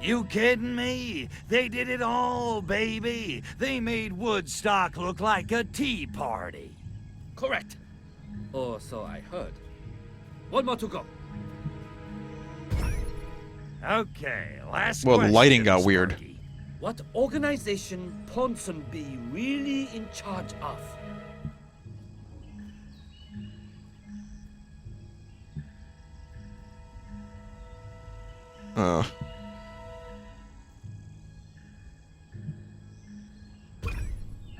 D: You kidding me? They did it all, baby. They made Woodstock look like a tea party.
B: Correct. Or so I heard. One more to go.
D: Okay, last
A: Well, the
D: question,
A: lighting got weird.
D: Sparky.
B: What organization Ponsonby really in charge of?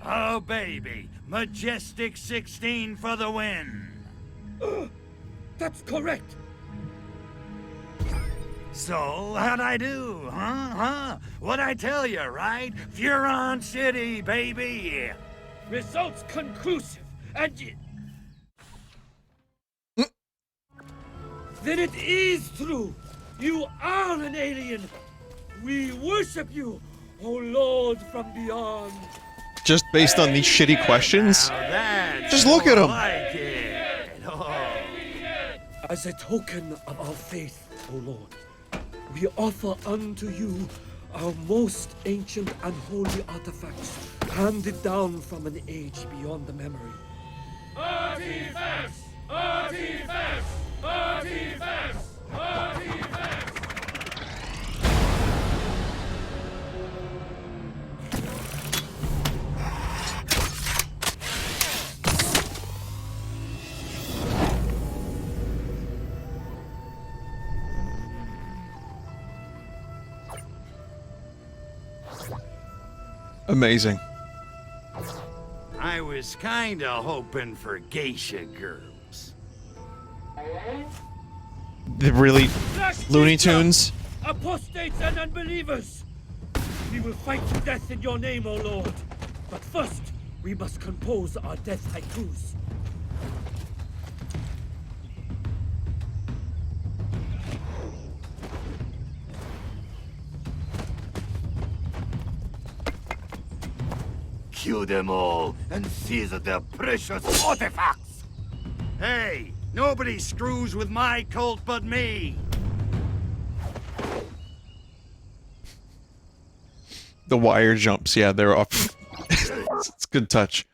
D: Oh, baby. Majestic 16 for the win.
B: That's correct.
D: So, how'd I do, huh? What'd I tell you, right? Furon City, baby.
B: Results conclusive. And then it is true. You are an alien. We worship you. Oh Lord from beyond.
A: Just based on these shitty questions? Just look at him.
B: As a token of our faith, O Lord, we offer unto you our most ancient and holy artifacts, handed down from an age beyond the memory. Artifacts! Artifacts! Artifacts! Artifacts!
A: Amazing.
D: I was kinda hoping for geisha girls.
A: The really Looney Tunes.
B: Apostates and unbelievers! We will fight to death in your name, O Lord. But first, we must compose our death haikus.
D: Kill them all and seize their precious artifacts! Hey, nobody screws with my cult but me!
A: The wire jumps, yeah, they're off. It's a good touch.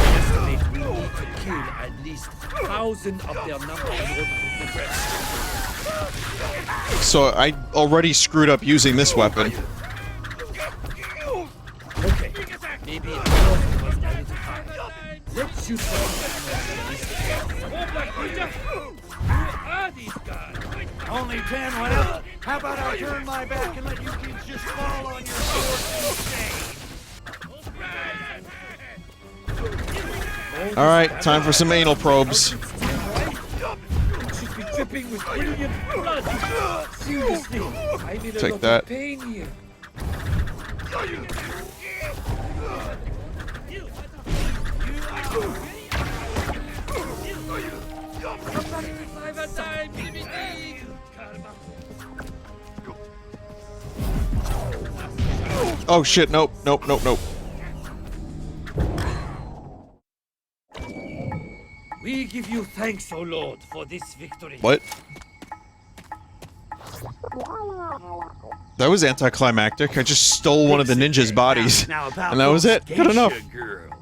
B: Estimate we need to kill at least 1,000 of their number in order to progress.
A: So I already screwed up using this weapon.
B: Okay, maybe it was identified. Let's shoot Who are these guys?
D: Only 10 went up. How about I turn my back and let you kids just fall on your swords and stay?
A: Alright, time for some anal probes.
B: It should be dripping with brilliant blood. Seriously, I'm in a
A: Take
B: lot
A: that.
B: of pain here.
A: Oh shit, nope, nope, nope, nope.
B: We give you thanks, O Lord, for this victory.
A: What? That was anticlimactic. I just stole one of the ninja's bodies.
D: Now about
A: And that was
D: those
A: it. Good enough.
D: geisha girls.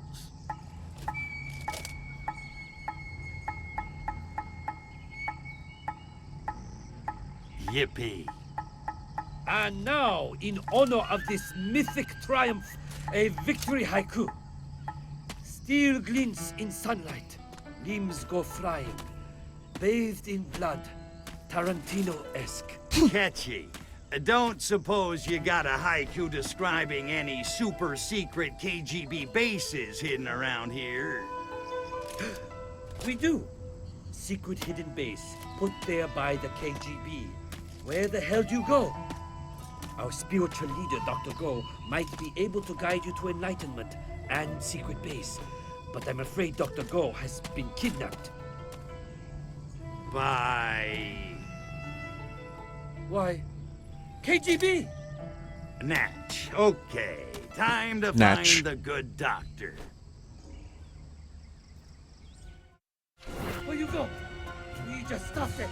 D: Yippee.
B: And now, in honor of this mythic triumph, a victory haiku. Steel glints in sunlight, limbs go flying, bathed in blood, Tarantino-esque.
D: Catchy. Don't suppose you got a haiku describing any super secret KGB bases hidden around here?
B: We do. Secret hidden base, put there by the KGB. Where the hell do you go? Our spiritual leader, Dr. Go, might be able to guide you to enlightenment and secret base. But I'm afraid Dr. Go has been kidnapped.
D: By...
B: Why? KGB!
D: Natch. Okay, time to
A: Natch.
D: find the good doctor.
B: Where you go? We just stopped it.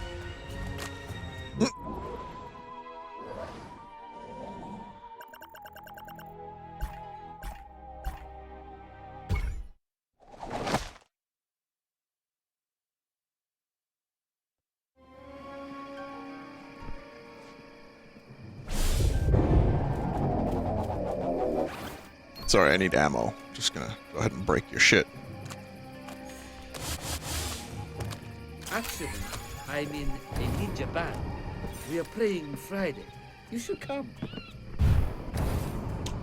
A: Sorry, I need ammo. Just gonna go ahead and break your shit.
B: Actually, I'm in a ninja band. We are playing Friday. You should come.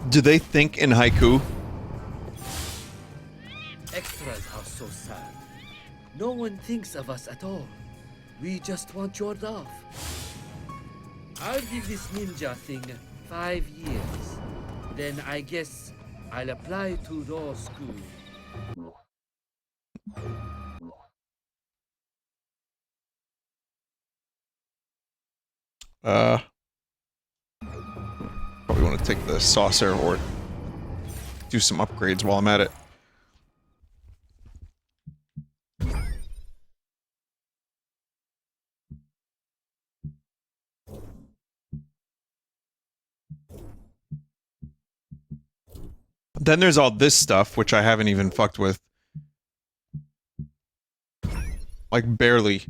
A: Do they think in haiku?
B: Extras are so sad. No one thinks of us at all. We just want your love. I'll give this ninja thing 5 years.
I: Then I guess I'll apply to law school.
A: Probably want to take the saucer or do some upgrades while I'm at it. Then there's all this stuff, which I haven't even fucked with. Like, barely.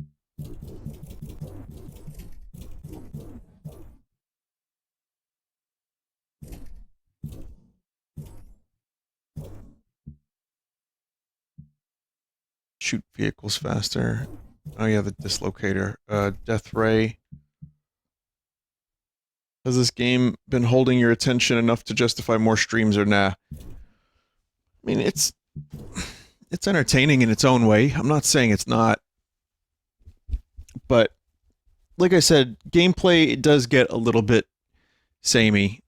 A: Shoot vehicles faster. Oh yeah, the dislocator. Death Ray. Has this game been holding your attention enough to justify more streams or nah? I mean, it's entertaining in its own way. I'm not saying it's not. But, like I said, gameplay it does get a little bit samey.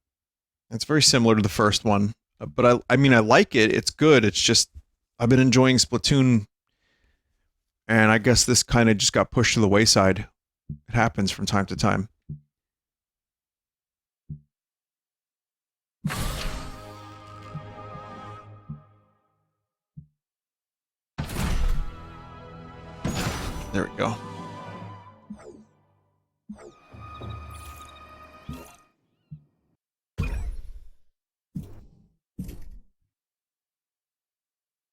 A: It's very similar to the first one. But I mean, I like it. It's good. It's just, I've been enjoying Splatoon. And I guess this kind of just got pushed to the wayside. It happens from time to time. There we go.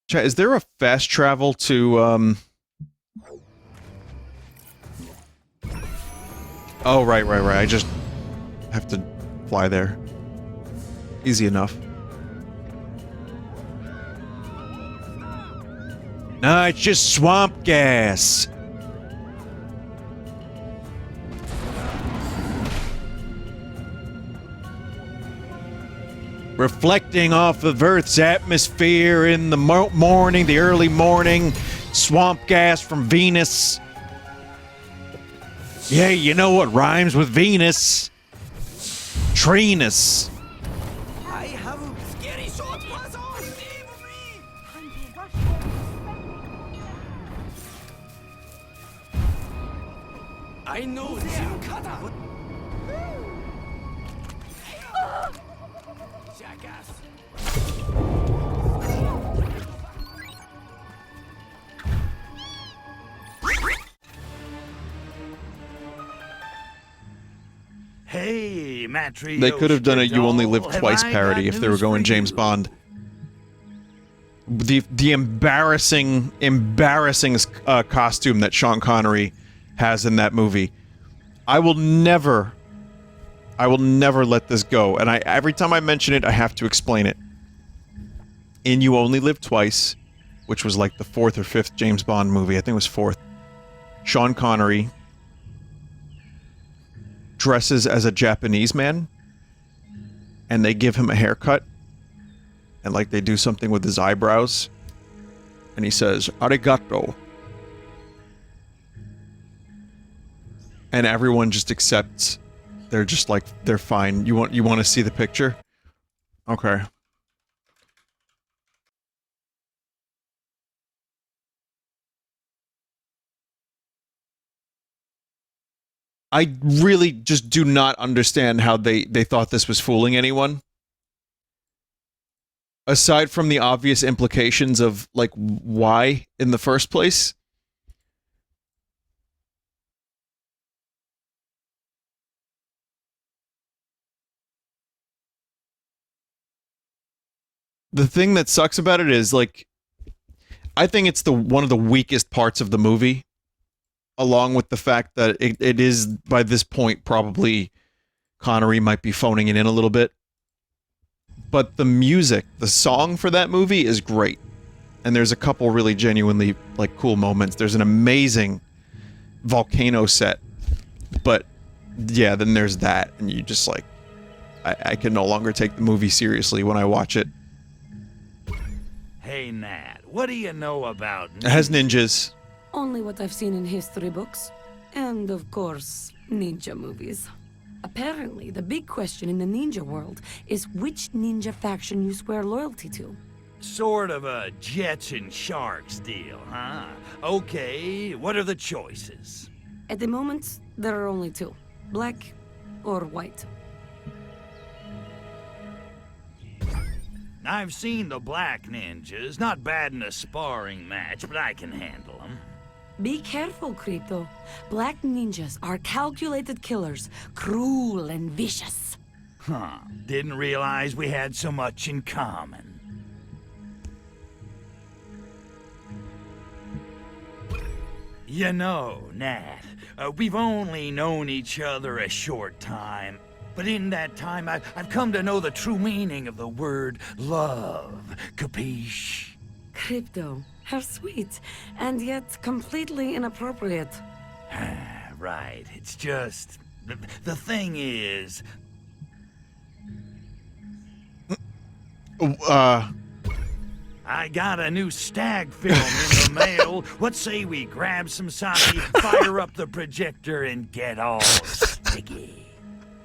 A: Chat, is there a fast travel to, Oh, right. I just have to fly there. Easy enough. No, it's just swamp gas. Reflecting off of Earth's atmosphere in the morning, the early morning. Swamp gas from Venus. Yeah, you know what rhymes with Venus? Trinus.
B: I have a scary short puzzle. Save me! I know Jimkata. Jackass.
D: Hey, Matri.
A: They could have done a "You Only Live Twice" parody if they were going James Bond. The embarrassing costume that Sean Connery has in that movie. I will never let this go. And every time I mention it, I have to explain it. In "You Only Live Twice," which was like the 4th or 5th James Bond movie, I think it was 4th. Sean Connery dresses as a Japanese man, and they give him a haircut, and like they do something with his eyebrows, and he says "arigato," and everyone just accepts. They're just like, they're fine. You want to see the picture? Okay. I really just do not understand how they thought this was fooling anyone. Aside from the obvious implications of, like, why in the first place. The thing that sucks about it is, like, I think it's one of the weakest parts of the movie. Along with the fact that it is, by this point, probably Connery might be phoning it in a little bit. But the music, the song for that movie is great. And there's a couple really genuinely, like, cool moments. There's an amazing volcano set. But, yeah, then there's that. And you just, like, I can no longer take the movie seriously when I watch it.
D: Hey, Nat, what do you know about...
A: It has ninjas.
E: Only what I've seen in history books. And, of course, ninja movies. Apparently, the big question in the ninja world is which ninja faction you swear loyalty to.
D: Sort of a Jets and Sharks deal, huh? Okay, what are the choices?
E: At the moment, there are only two. Black or white.
D: I've seen the black ninjas. Not bad in a sparring match, but I can handle them.
E: Be careful, Crypto. Black ninjas are calculated killers, cruel and vicious.
D: Huh. Didn't realize we had so much in common. You know, Nat, we've only known each other a short time. But in that time, I've come to know the true meaning of the word love. Capiche?
E: Crypto, how sweet, and yet completely inappropriate.
D: Right, it's just... The thing is... I got a new stag film in the mail. What say we grab some sake, fire up the projector, and get all sticky?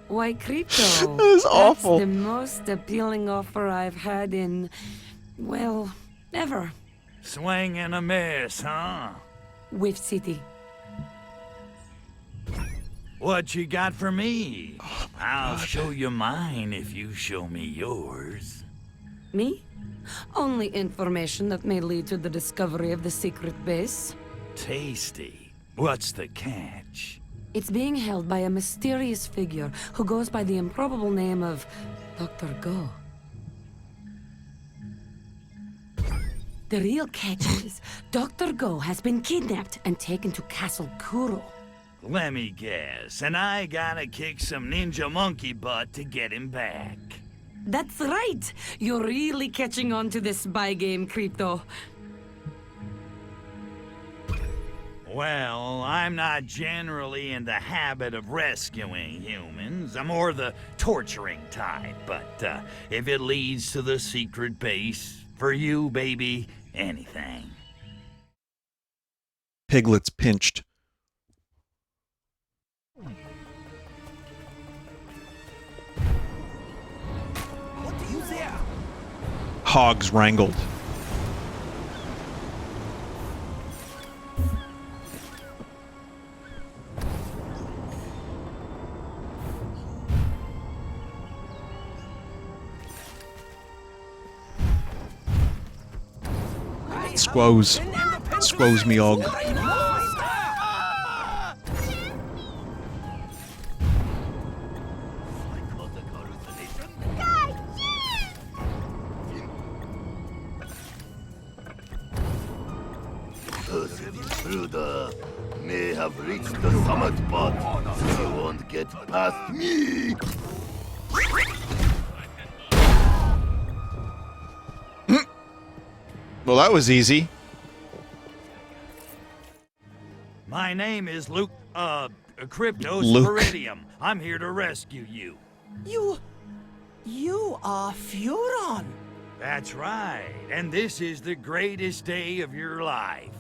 E: Why, Crypto,
A: That is awful.
E: That's the most appealing offer I've had in, well, ever.
D: Swing and a miss, huh?
E: Whiff City.
D: What you got for me? I'll show you mine if you show me yours.
E: Me? Only information that may lead to the discovery of the secret base.
D: Tasty. What's the catch?
E: It's being held by a mysterious figure who goes by the improbable name of Dr. Go. The real catch is, Dr. Go has been kidnapped and taken to Castle Kuro.
D: Let me guess, and I gotta kick some ninja monkey butt to get him back.
E: That's right! You're really catching on to this spy game, Crypto.
D: Well, I'm not generally in the habit of rescuing humans. I'm more the torturing type, but if it leads to the secret base, for you, baby, anything.
A: Piglet's pinched.
B: What do you there?
A: Hogs wrangled. Squoze. Squoze me og.
G: Intruder may have reached the summit, but you won't get past me.
A: Well, that was easy.
D: My name is Luke, Cryptos
A: Luke.
D: Viridium. I'm here to rescue you.
B: You are Furon.
D: That's right, and this is the greatest day of your life.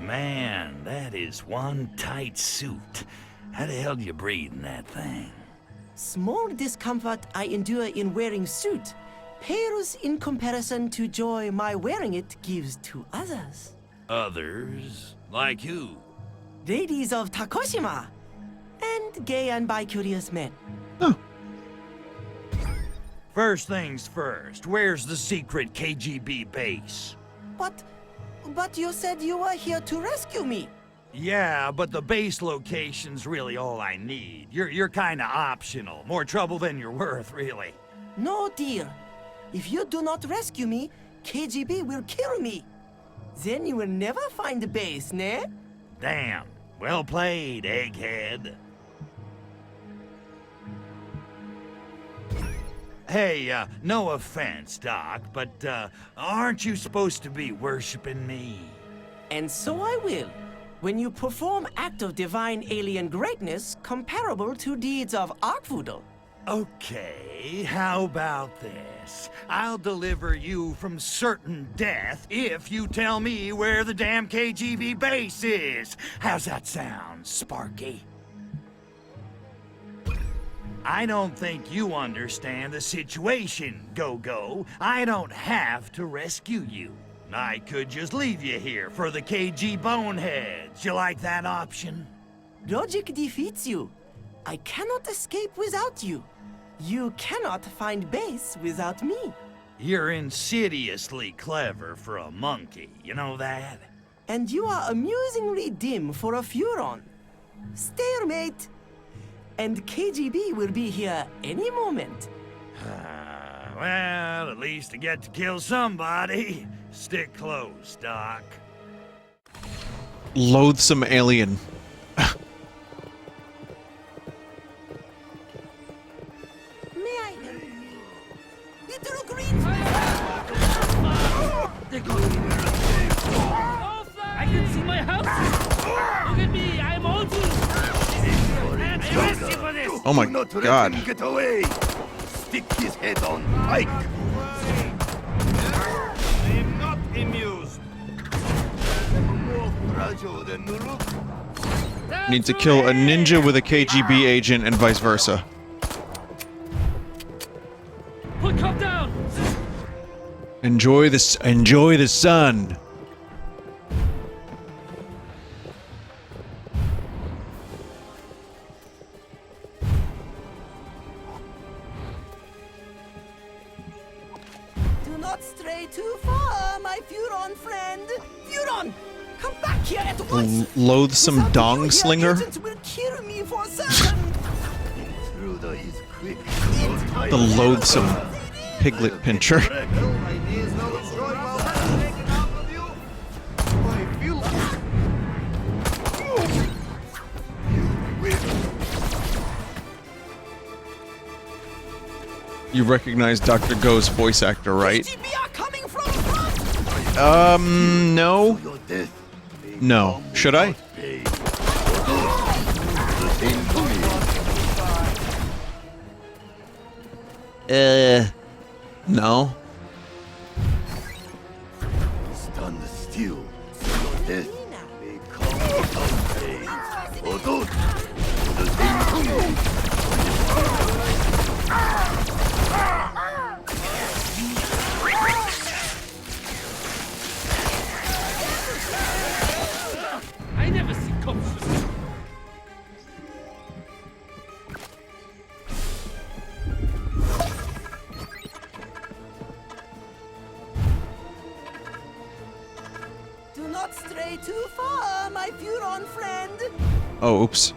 D: Man, that is one tight suit. How the hell do you breathe in that thing?
B: Small discomfort I endure in wearing suit pales in comparison to joy my wearing it gives to others.
D: Others? Like who?
B: Ladies of Takoshima, and gay and bi-curious men.
D: First things first, where's the secret KGB base?
B: But you said you were here to rescue me.
D: Yeah, but the base location's really all I need. You're kinda optional. More trouble than you're worth, really.
B: No, dear. If you do not rescue me, KGB will kill me. Then you will never find the base, ne?
D: Damn. Well played, egghead. Hey, no offense, Doc, but, aren't you supposed to be worshiping me?
B: And so I will. When you perform act of divine alien greatness comparable to deeds of arc voodoo.
D: Okay, how about this? I'll deliver you from certain death if you tell me where the damn KGB base is. How's that sound, Sparky? I don't think you understand the situation, Go-Go. I don't have to rescue you. I could just leave you here for the KG boneheads. You like that option?
B: Logic defeats you. I cannot escape without you. You cannot find base without me.
D: You're insidiously clever for a monkey, you know that?
B: And you are amusingly dim for a Furon. Stalemate. And KGB will be here any moment.
D: Well, at least I get to kill somebody. Stick close, Doc.
A: Loathsome alien.
B: May I help you? Little green
I: I can see my house. Look at me, I'm old. I arrest you for this.
A: Oh my god.
D: Get away! Stick his head on Pike! I'm not amused.
A: Need to kill a ninja with a KGB agent and vice versa.
I: Put cup down.
A: Enjoy this. Enjoy the sun.
B: Do not stray too far, my Furon friend. Furon, come back here at once.
A: Loathsome
B: Without
A: dong
B: you, your
A: slinger.
B: agents will kill me for certain.
A: The loathsome piglet pincher. You recognize Dr. Go's voice actor, right?
B: KGB are coming from front.
A: No. No. Should I? No.
D: Stand still. Your death may come without pain. Odot! The same
I: I never see cops.
B: Do not stray too far, my Furon friend.
A: Oh, oops.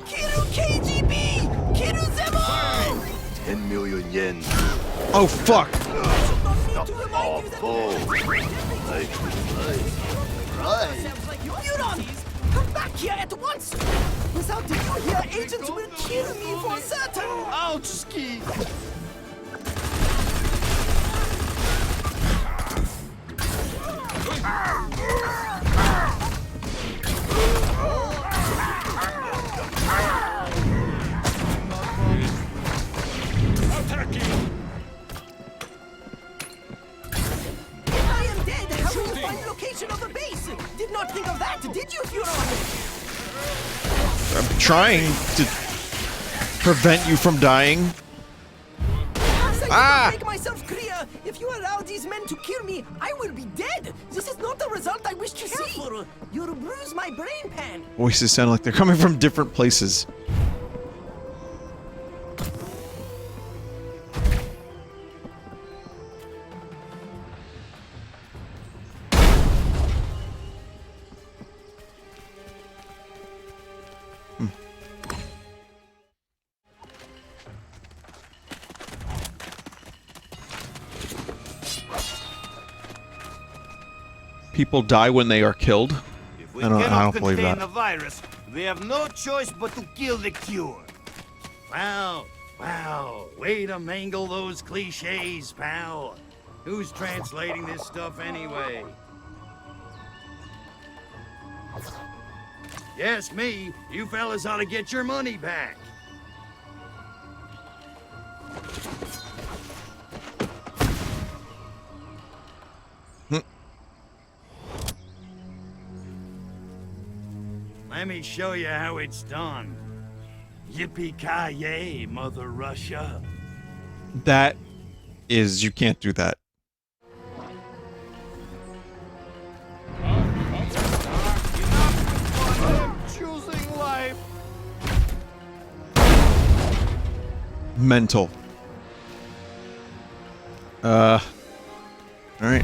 B: Kill KGB! Kill them all!
D: 10 million yen.
A: Oh, fuck.
B: Not to remind you that Furon, come back here at once! Without you here, agents will kill me for certain!
G: Ouch, ski!
B: If I am dead, how will you find location of the base? Did not think of that, did you, Furon?
A: I'm trying to prevent you from dying.
B: I make myself clear. If you allow these men to kill me, I will be dead. This is not the result I wish to see. You'll bruise my brain pan.
A: Voices sound like they're coming from different places. People die when they are killed.
G: If We
A: I don't
G: cannot
A: believe
G: contain
A: that.
G: the virus. We have no choice but to kill the cure.
D: Wow, way to mangle those cliches, pal. Who's translating this stuff anyway? Yes, me. You fellas ought to get your money back. Let me show you how it's done. Yippee-ki-yay, Mother Russia.
A: That is, you can't do that.
G: Choosing life.
A: Mental. All right.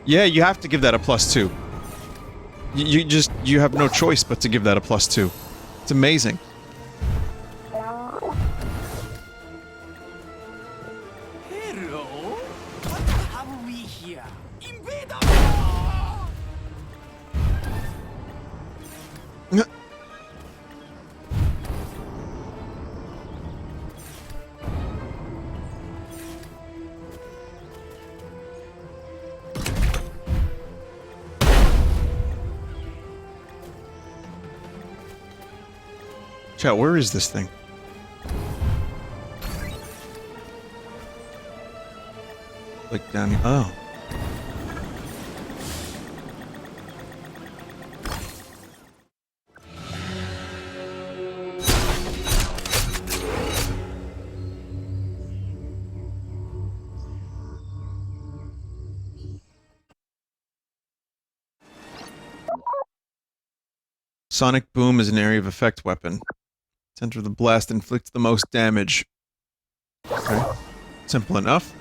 A: Yeah, you have to give that a +2. You have no choice but to give that a +2. It's amazing.
B: Hello? What have we here? Invader!
A: Chat, where is this thing? Like down here. Oh. Sonic Boom is an area of effect weapon. Center of the blast inflicts the most damage. Okay. Simple enough.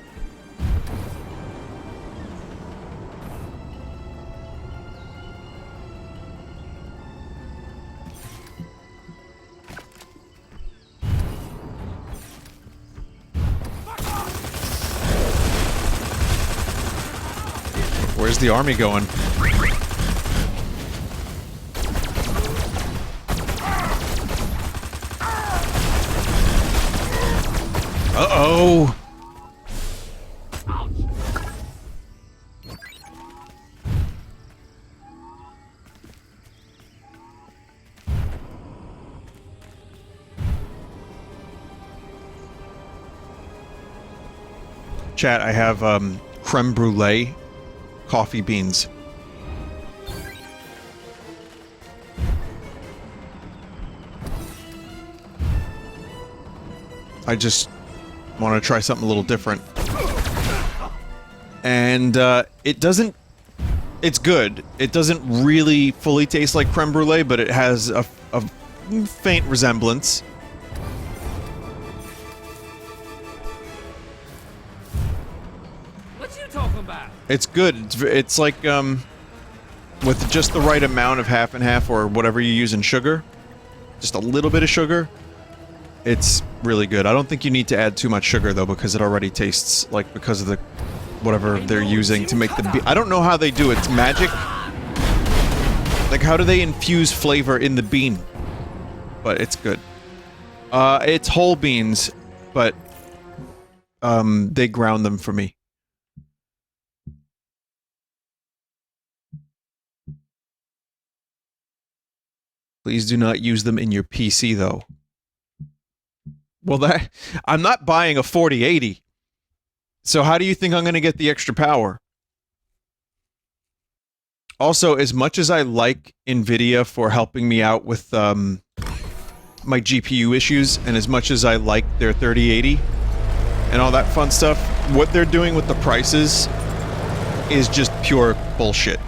A: Where's the army going? Uh-oh! Chat, I have, creme brulee coffee beans. I just want to try something a little different. And, it doesn't... It's good. It doesn't really fully taste like creme brulee, but it has a faint resemblance.
I: What you talking about?
A: It's good. It's like, with just the right amount of half and half or whatever you use in sugar, just a little bit of sugar, it's really good. I don't think you need to add too much sugar, though, because it already tastes like, because of the whatever they're using to make the bean. I don't know how they do it. It's magic. Like, how do they infuse flavor in the bean? But it's good. It's whole beans, but they ground them for me. Please do not use them in your PC, though. Well, I'm not buying a 4080. So how do you think I'm going to get the extra power? Also, as much as I like NVIDIA for helping me out with my GPU issues, and as much as I like their 3080 and all that fun stuff, what they're doing with the prices is just pure bullshit.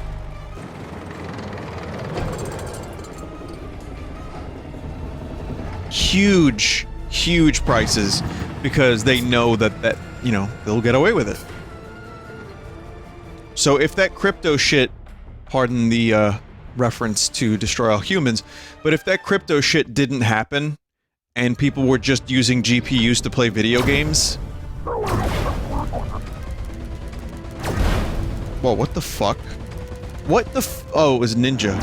A: Huge prices, because they know that you know, they'll get away with it. So if that crypto shit, pardon the reference to Destroy All Humans, but if that crypto shit didn't happen and people were just using GPUs to play video games, Whoa, what the fuck? What the oh, it was Ninja.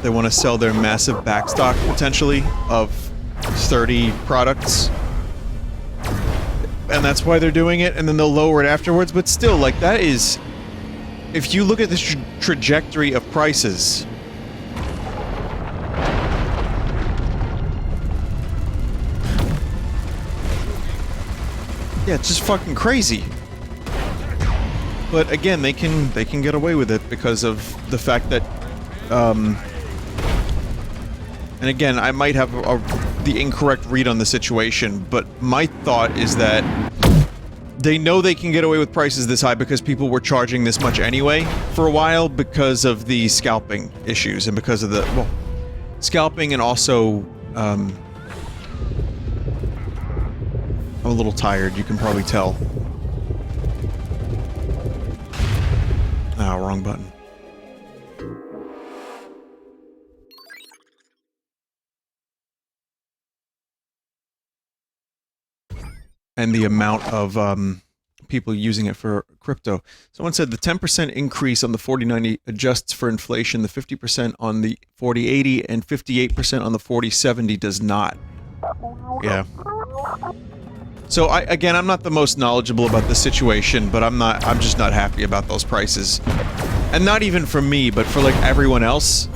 A: They want to sell their massive backstock, potentially, of 30 products. And that's why they're doing it, and then they'll lower it afterwards. But still, like, that is... If you look at the trajectory of prices... Yeah, it's just fucking crazy. But again, they can get away with it because of the fact that... And again, I might have the incorrect read on the situation, but my thought is that they know they can get away with prices this high because people were charging this much anyway for a while because of the scalping issues and because of the, well, scalping and also, I'm a little tired, you can probably tell. Ah, wrong button. And the amount of people using it for crypto. Someone said the 10% increase on the 4090 adjusts for inflation, the 50% on the 4080, and 58% on the 4070 does not. Yeah. So again, I'm not the most knowledgeable about the situation, but I'm just not happy about those prices. And not even for me, but for like everyone else.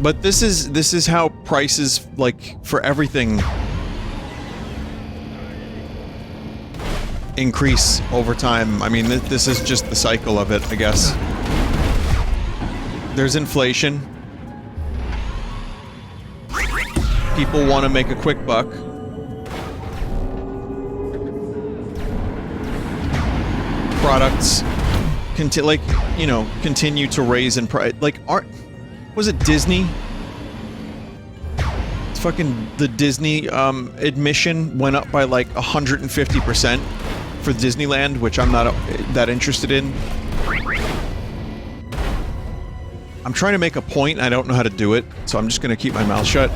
A: But this is how prices, like, for everything increase over time. I mean, this is just the cycle of it, I guess. There's inflation. People want to make a quick buck. Products continue to raise in price. Like, was it Disney? It's fucking the Disney admission went up by like 150%. For Disneyland, which I'm not that interested in. I'm trying to make a point, and I don't know how to do it, so I'm just gonna keep my mouth shut.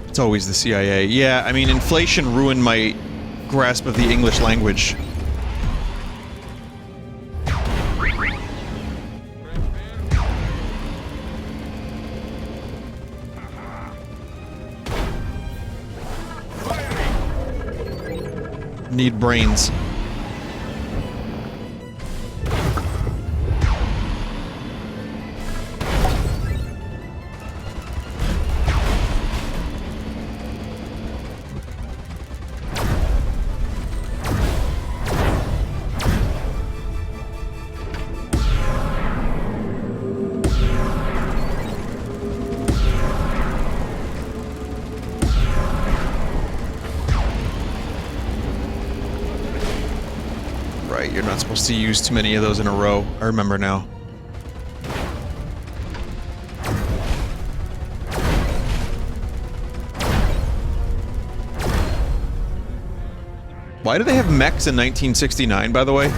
A: It's always the CIA. Yeah, I mean, inflation ruined my grasp of the English language. Need brains. You're not supposed to use too many of those in a row. I remember now. Why do they have mechs in 1969, by the way?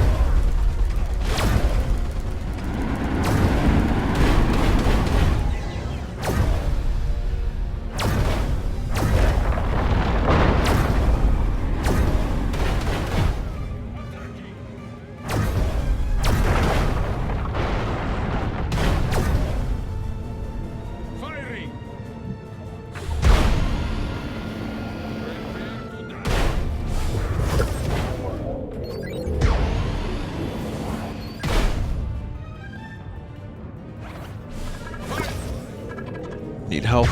A: Need help.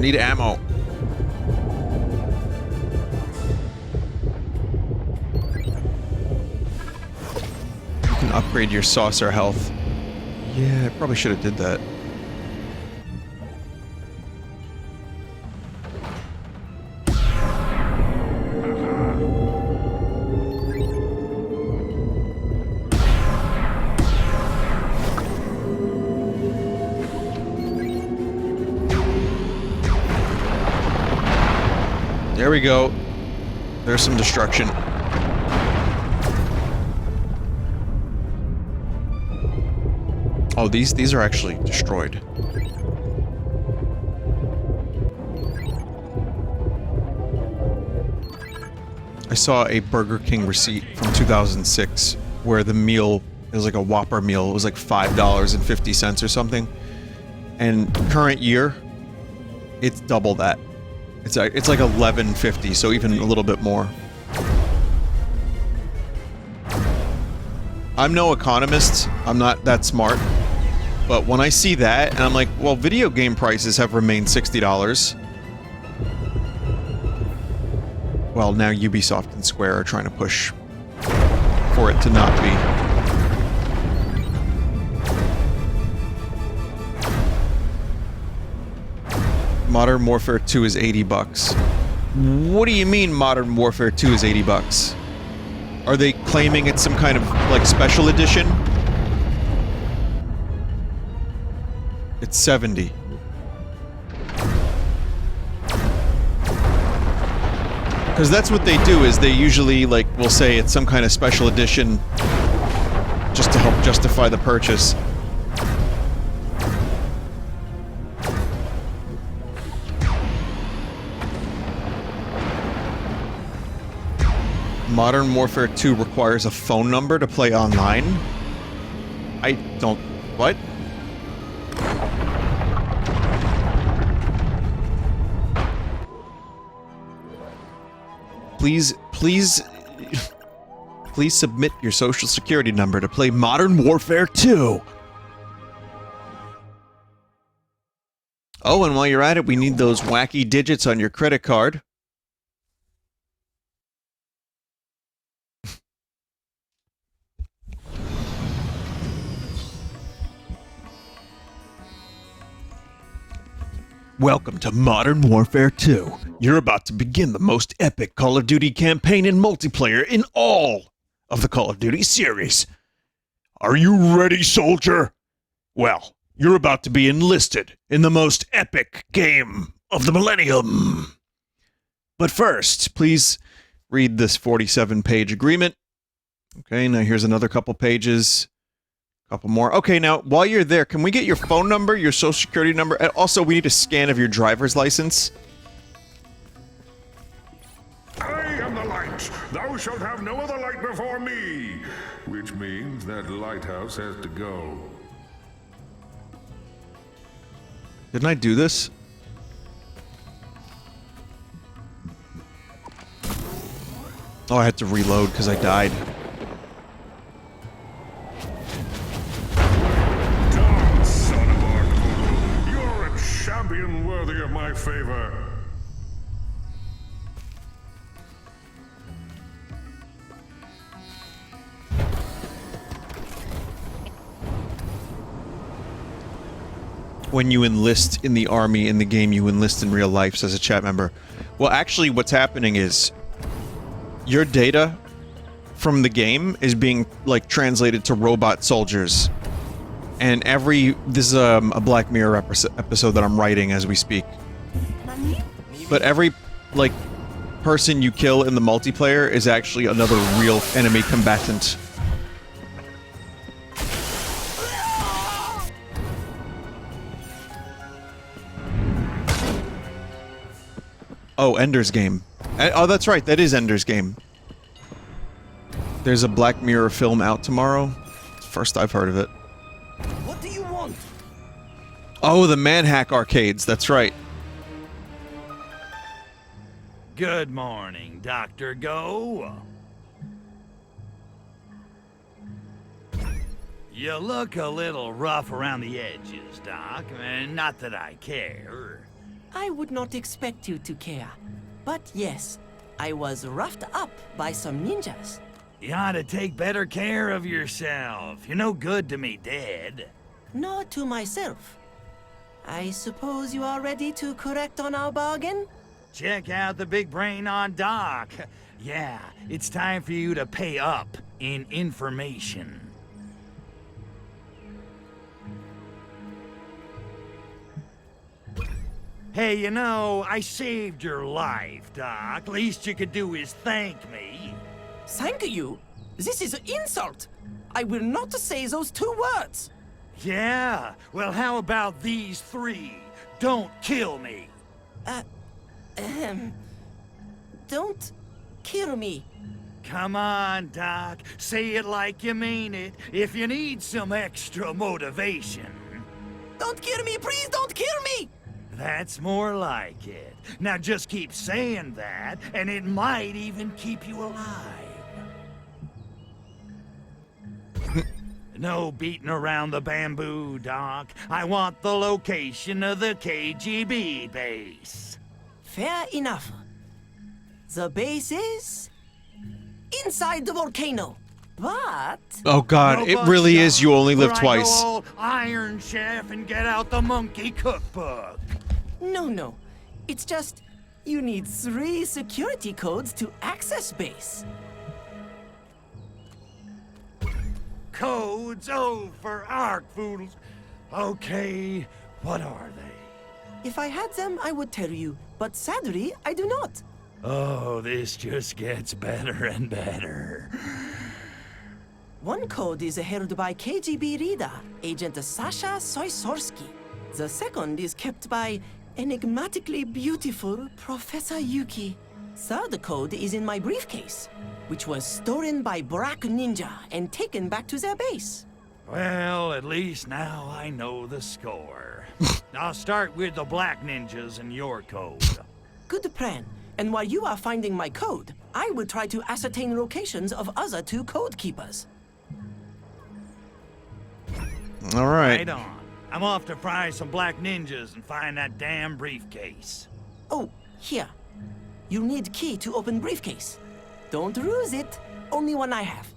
A: Need ammo. You can upgrade your saucer health. Yeah, I probably should have did that. There we go. There's some destruction. Oh, these are actually destroyed. I saw a Burger King receipt from 2006 where the meal, it was like a Whopper meal, it was like $5.50 or something. And current year, it's double that. It's like $11.50, so even a little bit more. I'm no economist, I'm not that smart, but when I see that, and I'm like, well, video game prices have remained $60. Well, now Ubisoft and Square are trying to push for it to not be. Modern Warfare 2 is $80. What do you mean Modern Warfare 2 is $80? Are they claiming it's some kind of, like, special edition? It's 70. Because that's what they do, is they usually, like, will say it's some kind of special edition just to help justify the purchase. Modern Warfare 2 requires a phone number to play online? I don't... What? Please submit your social security number to play Modern Warfare 2! Oh, and while you're at it, we need those wacky digits on your credit card. Welcome to Modern Warfare 2. You're about to begin the most epic Call of Duty campaign and multiplayer in all of the Call of Duty series. Are you ready, soldier? Well, you're about to be enlisted in the most epic game of the millennium. But first, please read this 47-page agreement. Okay, now here's another couple pages. Couple more. Okay, now, while you're there, can we get your phone number, your social security number, and also we need a scan of your driver's license?
F: I am the light. Thou shalt have no other light before me. Which means that lighthouse has to go.
A: Didn't I do this? Oh, I had to reload because I died.
F: Champion worthy of my favor.
A: When you enlist in the army in the game, you enlist in real life, says a chat member. Well, actually, what's happening is your data from the game is being, like, translated to robot soldiers. And this is a Black Mirror episode that I'm writing as we speak. But every, like, person you kill in the multiplayer is actually another real enemy combatant. Oh, Ender's Game. Oh, that's right, that is Ender's Game. There's a Black Mirror film out tomorrow. First I've heard of it.
B: What do you want?
A: Oh, the Manhack arcades, that's right.
D: Good morning, Dr. Go. You look a little rough around the edges, Doc. Not that I care.
B: I would not expect you to care. But yes, I was roughed up by some ninjas.
D: You ought to take better care of yourself. You're no good to me dead.
B: Not to myself. I suppose you are ready to correct on our bargain?
D: Check out the big brain on Doc. Yeah, it's time for you to pay up in information. Hey, you know, I saved your life, Doc. Least you could do is thank me.
B: Thank you? This is an insult. I will not say those 2 words.
D: Yeah, well, how about these 3? Don't kill me.
B: Don't kill me.
D: Come on, Doc. Say it like you mean it, if you need some extra motivation.
B: Don't kill me, please don't kill me!
D: That's more like it. Now just keep saying that, and it might even keep you alive. No beating around the bamboo, Doc. I want the location of the KGB base.
B: Fair enough. The base is inside the volcano. But
A: Oh god, it really is You Only Live Twice.
D: Go all Iron Chef and get out the monkey cookbook.
B: no. It's just you need 3 security codes to access base.
D: Codes, oh, for arc fools. Okay, what are they?
B: If I had them, I would tell you, but sadly, I do not.
D: Oh, this just gets better and better.
B: One code is held by KGB leader, Agent Sasha Soysorsky. The second is kept by enigmatically beautiful Professor Yuki. Third code is in my briefcase, which was stolen by Black Ninja and taken back to their base.
D: Well, at least now I know the score. I'll start with the Black Ninjas and your code.
B: Good plan. And while you are finding my code, I will try to ascertain locations of other 2 code keepers.
A: All right.
D: Right on. I'm off to fry some Black Ninjas and find that damn briefcase.
B: Oh, here. You need key to open briefcase. Don't lose it. Only one I have.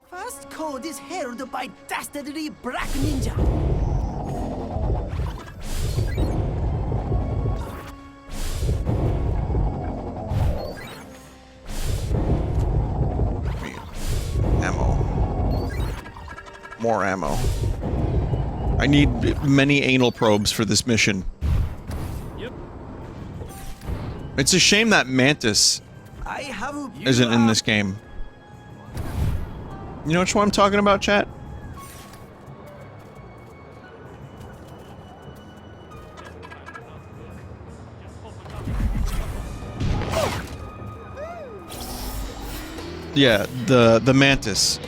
B: First code is held by dastardly Black Ninja.
A: Ammo. More ammo. I need many anal probes for this mission.
I: Yep.
A: It's a shame that Mantis
B: I have
A: isn't in this game. You know which one I'm talking about, chat? Yeah, the Mantis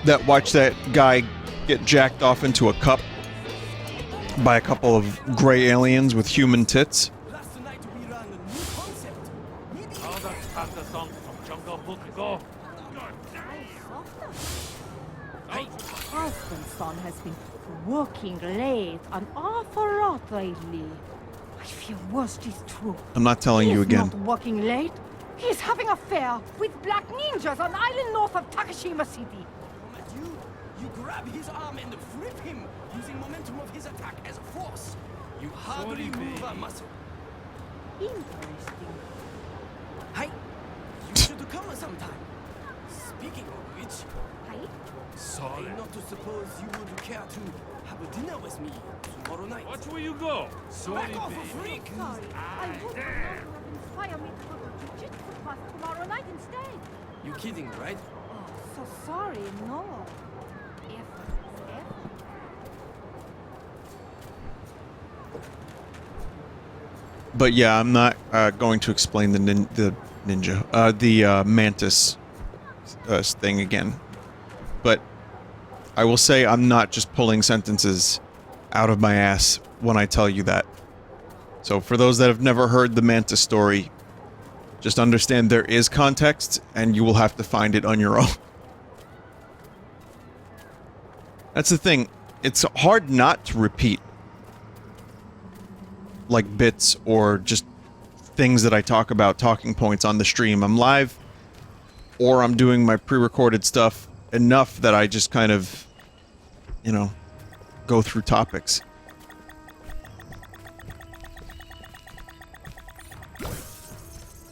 A: that watched that guy get jacked off into a cup by a couple of gray aliens with human tits.
B: Last night we ran a new concept. Maybe
I: Oh, that's half the song from Jungle Book. Go.
C: My husband's son has been working late an awful lot lately. I fear worst is true.
A: I'm not telling you
C: He's
A: again.
C: not working late. He's having an affair with black ninjas on island north of Takashima City.
B: you grab his arm and flip him, using momentum of his attack as a force. You hardly move a muscle.
C: Interesting.
B: Hey, you should come sometime. Speaking of which,
C: Hey?
B: I not to suppose you would care to have a dinner with me tomorrow night.
I: Watch where you go.
B: Back off, freak!
C: Sorry, I would have inspired me to go to jiu-jitsu class tomorrow night instead.
B: You kidding, right?
C: Oh, so sorry, no. Effort.
A: But yeah, I'm not going to explain the Mantis thing again. But I will say I'm not just pulling sentences out of my ass when I tell you that. So for those that have never heard the Mantis story, just understand there is context, and you will have to find it on your own. That's the thing. It's hard not to repeat like bits or just things that I talk about, talking points on the stream. I'm live or I'm doing my pre-recorded stuff enough that I just kind of, you know, go through topics.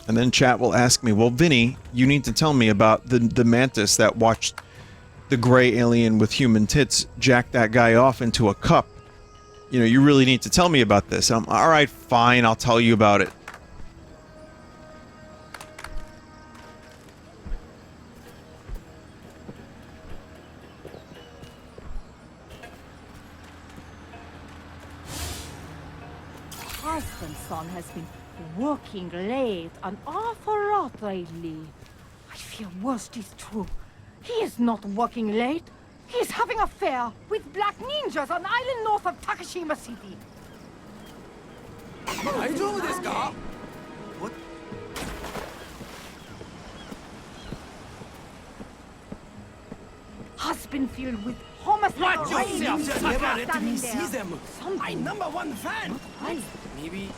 A: And then chat will ask me, well, Vinny, you need to tell me about the mantis that watched the gray alien with human tits jack that guy off into a cup. You know, you really need to tell me about this. I'm, alright, fine, I'll tell you about it.
C: Husband-son has been working late an awful lot lately. I fear worst is true. He is not working late. He is having an affair with black ninjas on island north of Takashima City.
B: What?
C: Husband filled with homicidal
B: Watch
C: rage.
B: yourself! Never let
C: Standing
B: me
C: there.
B: see them! My #1 fan! Maybe...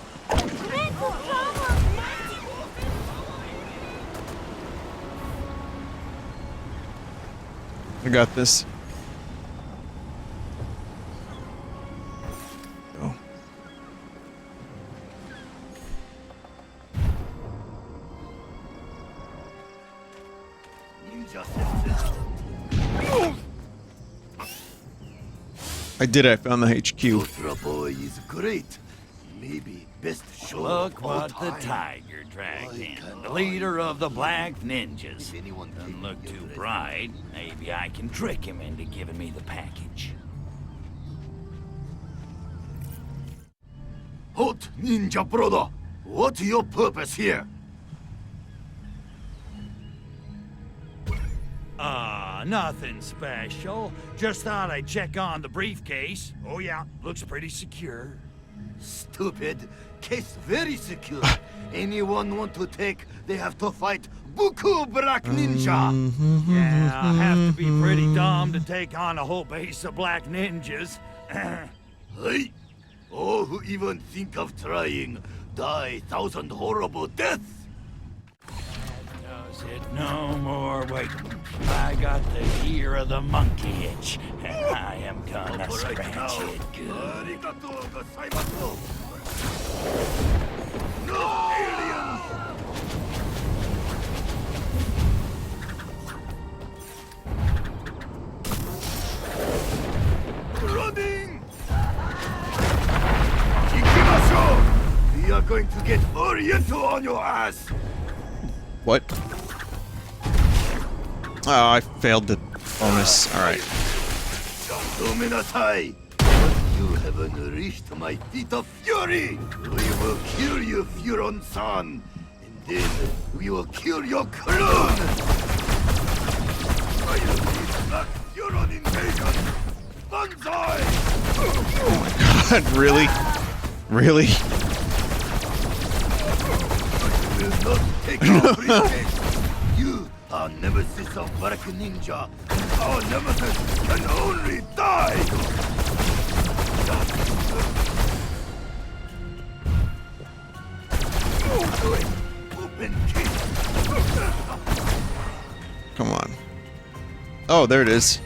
A: I got this. Go. I did it. I found the HQ.
D: Boy is great. Maybe best show.
L: Look what the tiger dragged in. The leader of the Black Ninjas. Doesn't look too bright. Maybe I can trick him into giving me the package.
D: Hot Ninja brother, what's your purpose here?
L: Nothing special. Just thought I'd check on the briefcase. Oh yeah, looks pretty secure.
D: Stupid. Case very secure. Anyone want to take, they have to fight Buku Black Ninja.
L: Yeah, I'll have to be pretty dumb to take on a whole base of Black Ninjas.
D: Hey, all who even think of trying die 1,000 horrible deaths.
L: Does it no more waiting? I got the ear of the monkey itch, and I am gonna scratch it good.
D: Arigato gozaimasu. No aliens! Running! Ikimashou! We are going to get Oriental on your ass!
A: What? Oh, I failed the bonus. Alright.
D: Dominasai! But you haven't reached my feet of fury! We will kill you, Furon-san! And then we will kill your clone! I am Black Furon invasion! Banzai!
A: Oh my god, really? Really?
D: I will not take our briefcase! You are nemesis of Black Ninja, and our nemesis can only die! Open case!
A: Come on. Oh, there it is.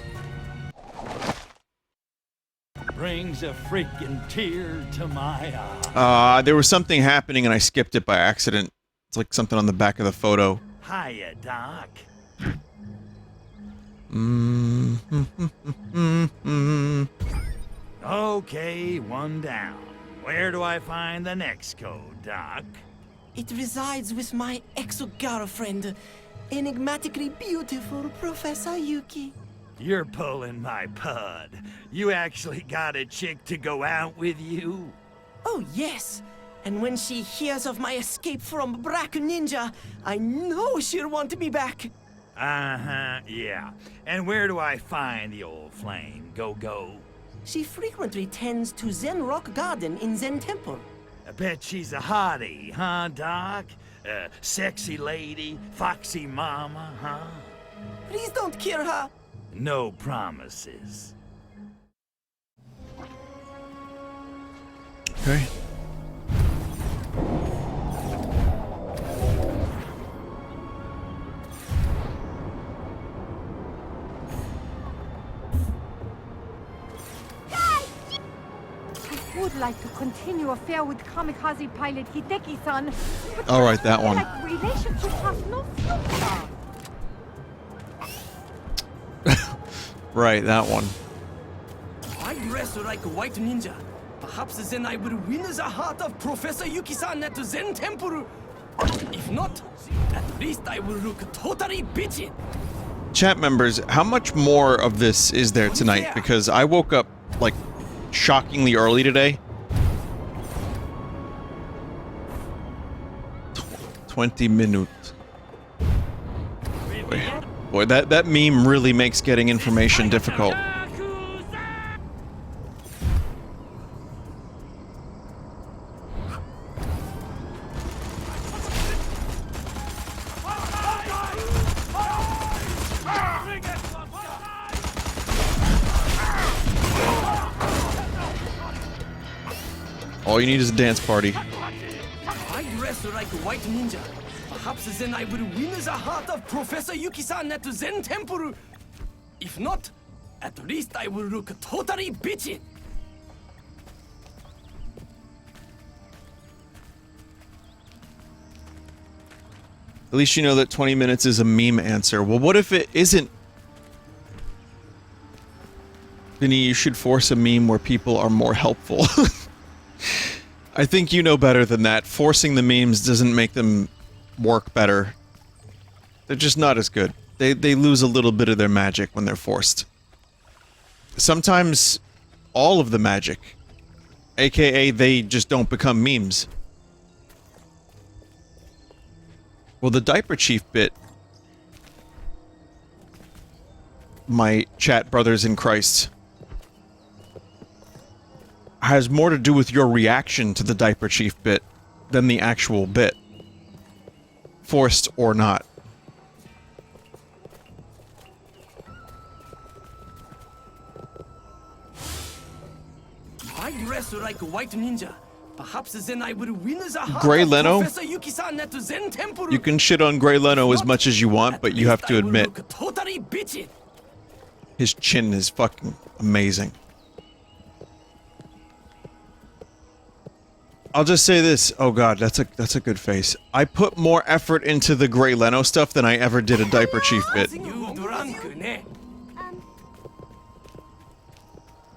L: Brings a freaking tear to my eye.
A: There was something happening and I skipped it by accident. It's like something on the back of the photo.
L: Hiya, Doc. Okay, one down. Where do I find the next code, Doc?
B: It resides with my exo-girlfriend, enigmatically beautiful Professor Yuki.
L: You're pulling my pud. You actually got a chick to go out with you?
B: Oh, yes. And when she hears of my escape from Black Ninja, I know she'll want me back.
L: Uh-huh, yeah. And where do I find the old flame? Go-go?
B: She frequently tends to Zen Rock Garden in Zen Temple.
L: I bet she's a hottie, huh, Doc? Sexy lady, foxy mama, huh?
B: Please don't kill her.
L: No promises.
A: Okay.
C: I would like to continue affair with kamikaze pilot Hideki-san, but
A: All right, that
C: I feel
A: one.
C: like relationship has no future.
A: Right, that one.
B: I dress like a white ninja. Perhaps then I will win the heart of Professor Yuki-san at the Zen Temple. If not, at least I will look totally bitchy.
A: Chat members, how much more of this is there tonight? Because I woke up, like, shockingly early today. 20 minutes. Boy, that meme really makes getting information difficult. All you need is a dance party.
B: I dress like a white ninja. Perhaps then I will win the heart of Professor Yuki-san at the Zen Temple. If not, at least I will look totally bitchy.
A: At least you know that 20 minutes is a meme answer. Well, what if it isn't? Vinny, you should force a meme where people are more helpful. I think you know better than that. Forcing the memes doesn't make them work better. They're just not as good. They lose a little bit of their magic when they're forced. Sometimes all of the magic. AKA they just don't become memes. Well, the Diaper Chief bit, my chat brothers in Christ, has more to do with your reaction to the Diaper Chief bit than the actual bit. Forced or not.
B: I dress like a white ninja. Perhaps then I will win the heart
A: Grey
B: of
A: Leno?
B: Professor Yuki-san at the Zen Temple.
A: You can shit on Grey Leno as much as you want, but you have to admit,
B: Totally bitchy.
A: his chin is fucking amazing. I'll just say this. Oh god, that's a good face. I put more effort into the Grey Leno stuff than I ever did a Diaper Chief bit.
B: You drunk, ne?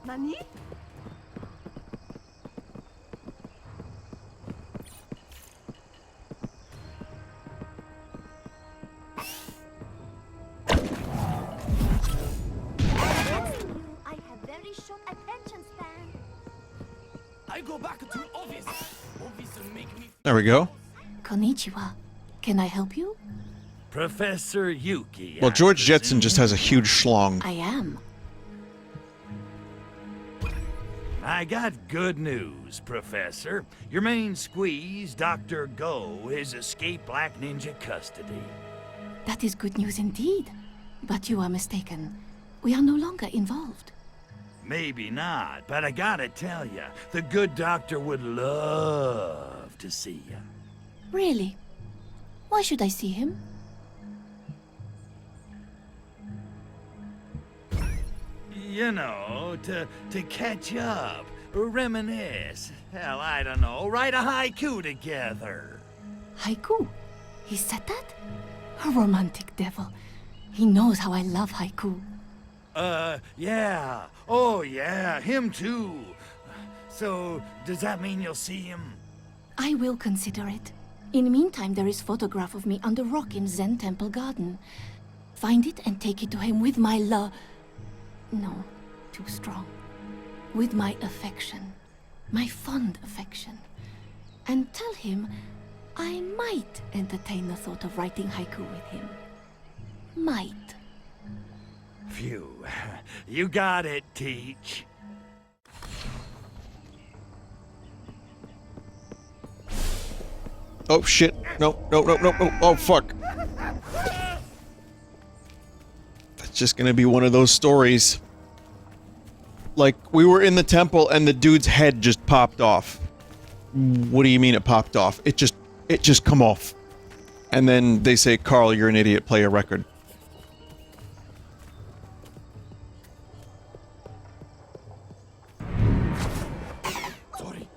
C: Nani?
M: I have very short attention span.
B: I go back to office. Office make me.
A: There we go.
M: Konnichiwa. Can I help you?
D: Professor Yuki.
A: Well, George Jetson just has a huge schlong.
M: I am.
D: I got good news, Professor. Your main squeeze, Dr. Go, has escaped Black Ninja custody.
M: That is good news indeed. But you are mistaken. We are no longer involved.
D: Maybe not, but I gotta tell you, the good doctor would love to see you.
M: Really? Why should I see him?
D: You know, to catch up, reminisce. Hell, I don't know, write a haiku together.
M: Haiku? He said that? A romantic devil. He knows how I love haiku.
D: Yeah. Oh, yeah, him too. So, does that mean you'll see him?
M: I will consider it. In the meantime, there is photograph of me on the rock in Zen Temple Garden. Find it and take it to him with my love. No, too strong. With my affection. My fond affection. And tell him I might entertain the thought of writing haiku with him. Might.
D: Phew. You got it, Teach.
A: Oh shit. No. Oh fuck. That's just gonna be one of those stories. Like, we were in the temple and the dude's head just popped off. What do you mean it popped off? It just come off. And then they say, Carl, you're an idiot, play a record.
B: Sorry.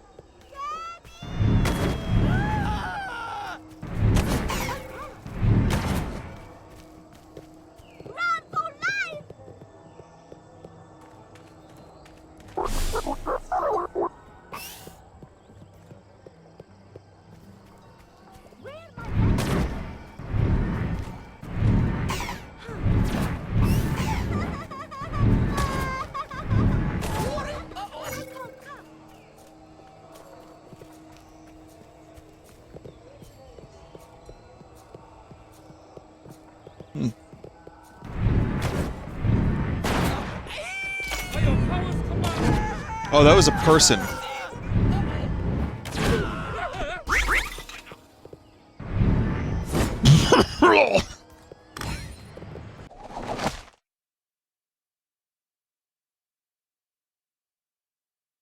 A: Oh, that was a person.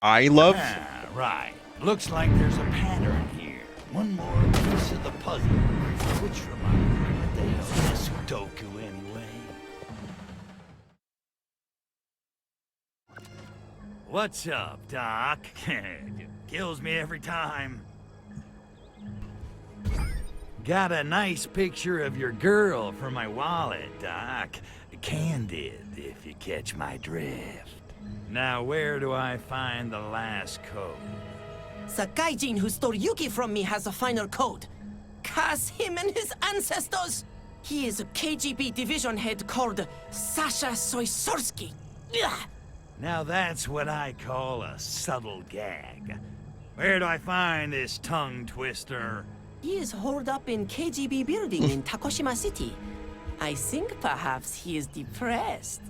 A: I love.
D: Ah, right. Looks like there's a pattern here. One more piece of the puzzle. Which reminds me, what the hell is Sudoku anyway? What's up, Doc? Kills me every time. Got a nice picture of your girl for my wallet, Doc. Candid, if you catch my drift. Now, where do I find the last code?
B: The gaijin who stole Yuki from me has a final code. Curse him and his ancestors! He is a KGB division head called Sasha Soisorski. Ugh.
D: Now that's what I call a subtle gag. Where do I find this tongue twister?
B: He is holed up in KGB building in Takoshima City. I think perhaps he is depressed.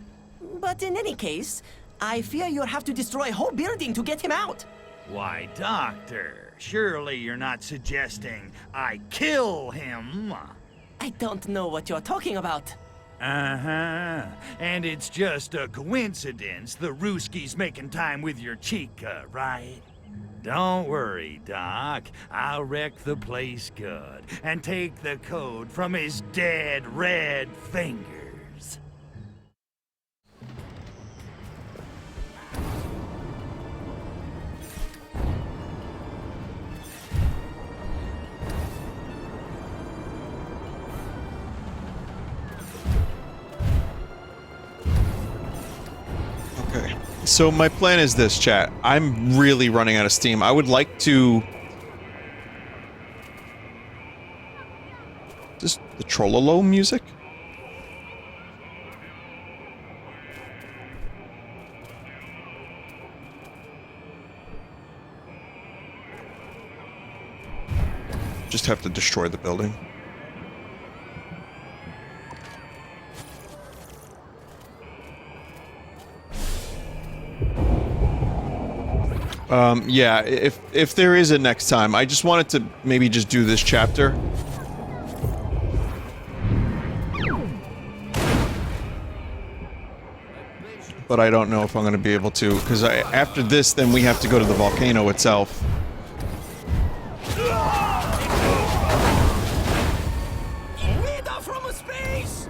B: But in any case, I fear you'll have to destroy a whole building to get him out.
D: Why, Doctor, surely you're not suggesting I kill him?
B: I don't know what you're talking about.
D: Uh-huh. And it's just a coincidence the Ruski's making time with your chica, right? Don't worry, Doc. I'll wreck the place good and take the code from his dead red fingers.
A: Okay. So my plan is this, chat. I'm really running out of steam. I would like to... Just the Trollolo music? Just have to destroy the building. Yeah, if there is a next time, I just wanted to maybe just do this chapter. But I don't know if I'm going to be able to, because after this, then we have to go to the volcano itself.
B: From space!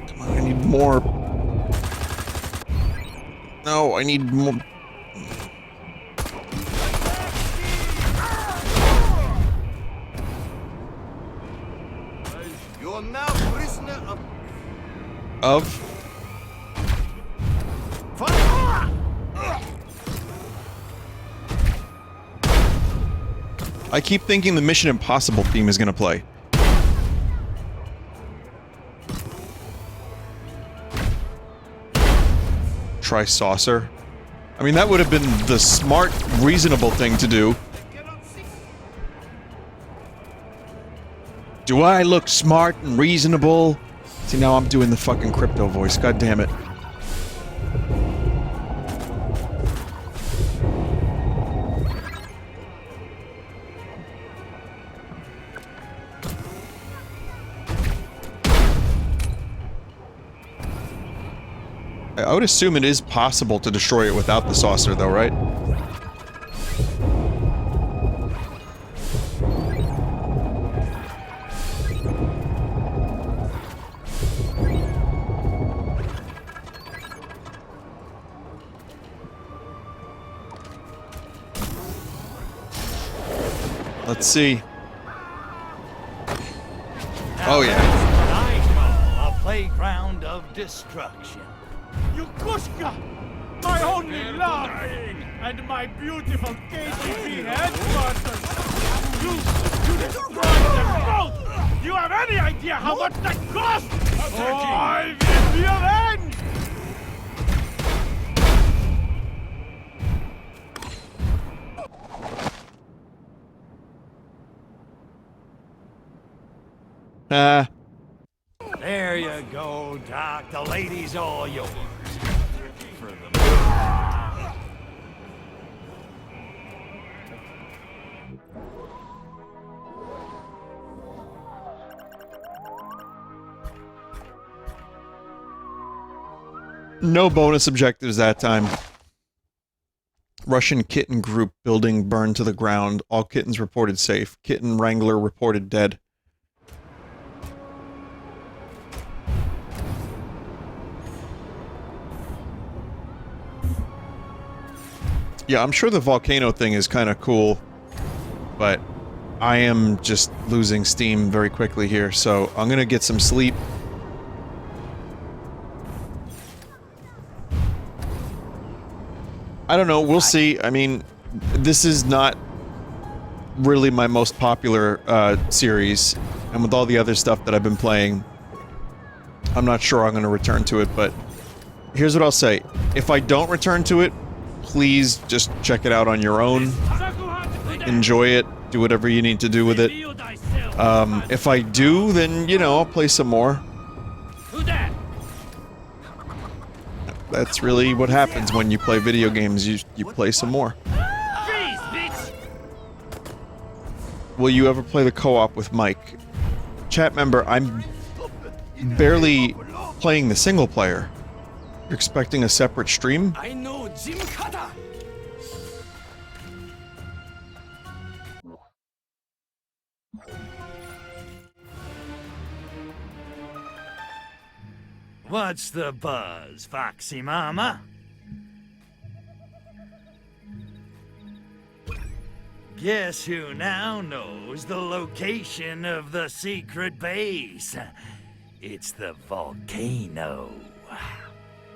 A: Come on, I need more. No, I need more.
G: You're now prisoner
A: Of? I keep thinking the Mission Impossible theme is gonna play. Try saucer. I mean, that would have been the smart, reasonable thing to do. Do I look smart and reasonable? See, now I'm doing the fucking crypto voice. God damn it. I would assume it is possible to destroy it without the saucer, though, right? Let's see. Oh, yeah.
D: Lmao, a playground of destruction.
I: Yukushka! My only love! And my beautiful KGB headquarters! You destroyed them both! You have any idea how much that cost? Oh, I will be avenged!
D: There you go, Doc. The lady's all yours. For the
A: No bonus objectives that time. Russian kitten group building burned to the ground. All kittens reported safe. Kitten wrangler reported dead. Yeah, I'm sure the volcano thing is kind of cool, but I am just losing steam very quickly here, so I'm gonna get some sleep. I don't know, we'll see. I mean, this is not really my most popular series, and with all the other stuff that I've been playing, I'm not sure I'm gonna return to it, but here's what I'll say. If I don't return to it, please just check it out on your own. Enjoy it. Do whatever you need to do with it. If I do, then, you know, I'll play some more. That's really what happens when you play video games. You play some more. Will you ever play the co-op with Mike? Chat member, I'm barely playing the single player. You're expecting a separate stream?
B: I know Jim Carter.
D: What's the buzz, Foxy Mama? Guess who now knows the location of the secret base? It's the volcano.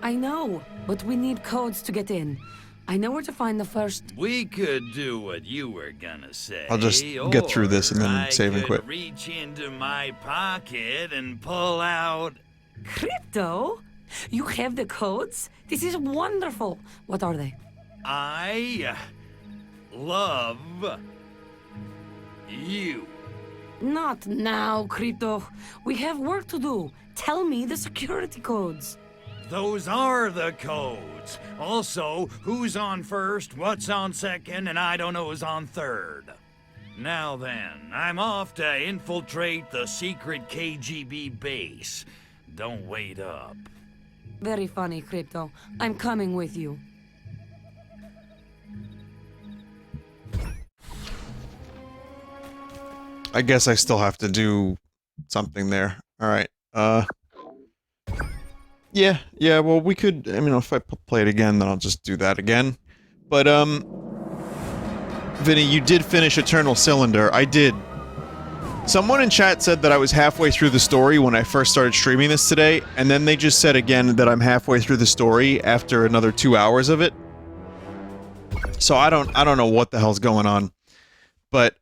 E: I know, but we need codes to get in. I know where to find the first...
L: We could do what you were gonna say.
A: I'll just get through this and then save and quit.
L: I could reach into my pocket and pull out...
E: Crypto? You have the codes? This is wonderful. What are they?
L: I... love... you.
E: Not now, Crypto. We have work to do. Tell me the security codes.
D: Those are the codes. Also, who's on first, what's on second, and I don't know who's on third. Now then, I'm off to infiltrate the secret KGB base. Don't wait up.
E: Very funny, Crypto. I'm coming with you.
A: I guess I still have to do something there. Alright, Yeah, well, we could... I mean, if I play it again, then I'll just do that again. But, Vinny, you did finish Eternal Cylinder. I did. Someone in chat said that I was halfway through the story when I first started streaming this today, and then they just said again that I'm halfway through the story after another 2 hours of it. So I don't know what the hell's going on. But,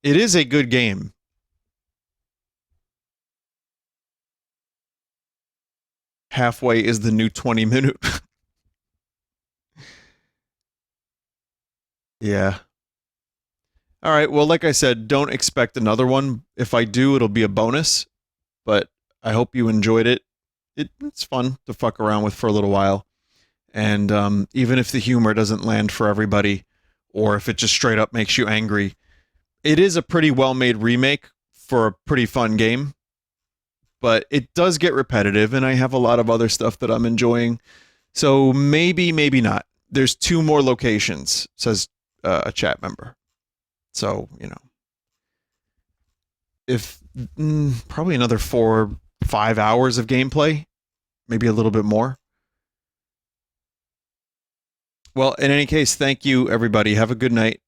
A: it is a good game. Halfway is the new 20-minute. Yeah. Alright, well, like I said, don't expect another one. If I do, it'll be a bonus. But I hope you enjoyed it. It's fun to fuck around with for a little while. And even if the humor doesn't land for everybody, or if it just straight up makes you angry, it is a pretty well-made remake for a pretty fun game. but it does get repetitive, and I have a lot of other stuff that I'm enjoying. So maybe, maybe not. There's 2 more locations, says a chat member. So, you know, if probably another 4 5 hours of gameplay, maybe a little bit more. Well, in any case, thank you, everybody. Have a good night.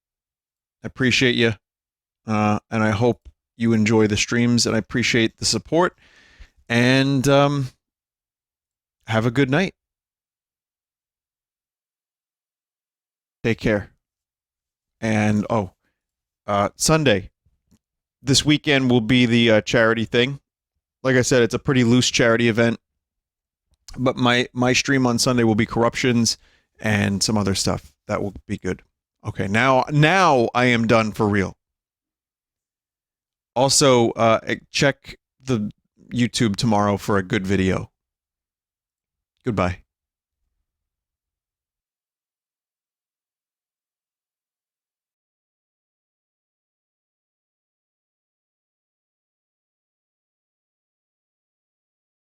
A: I appreciate you. And I hope you enjoy the streams, and I appreciate the support. And have a good night. Take care. And, Sunday. This weekend will be the charity thing. Like I said, it's a pretty loose charity event. But my stream on Sunday will be corruptions and some other stuff. That will be good. Okay, now I am done for real. Also, check the YouTube tomorrow for a good video. Goodbye.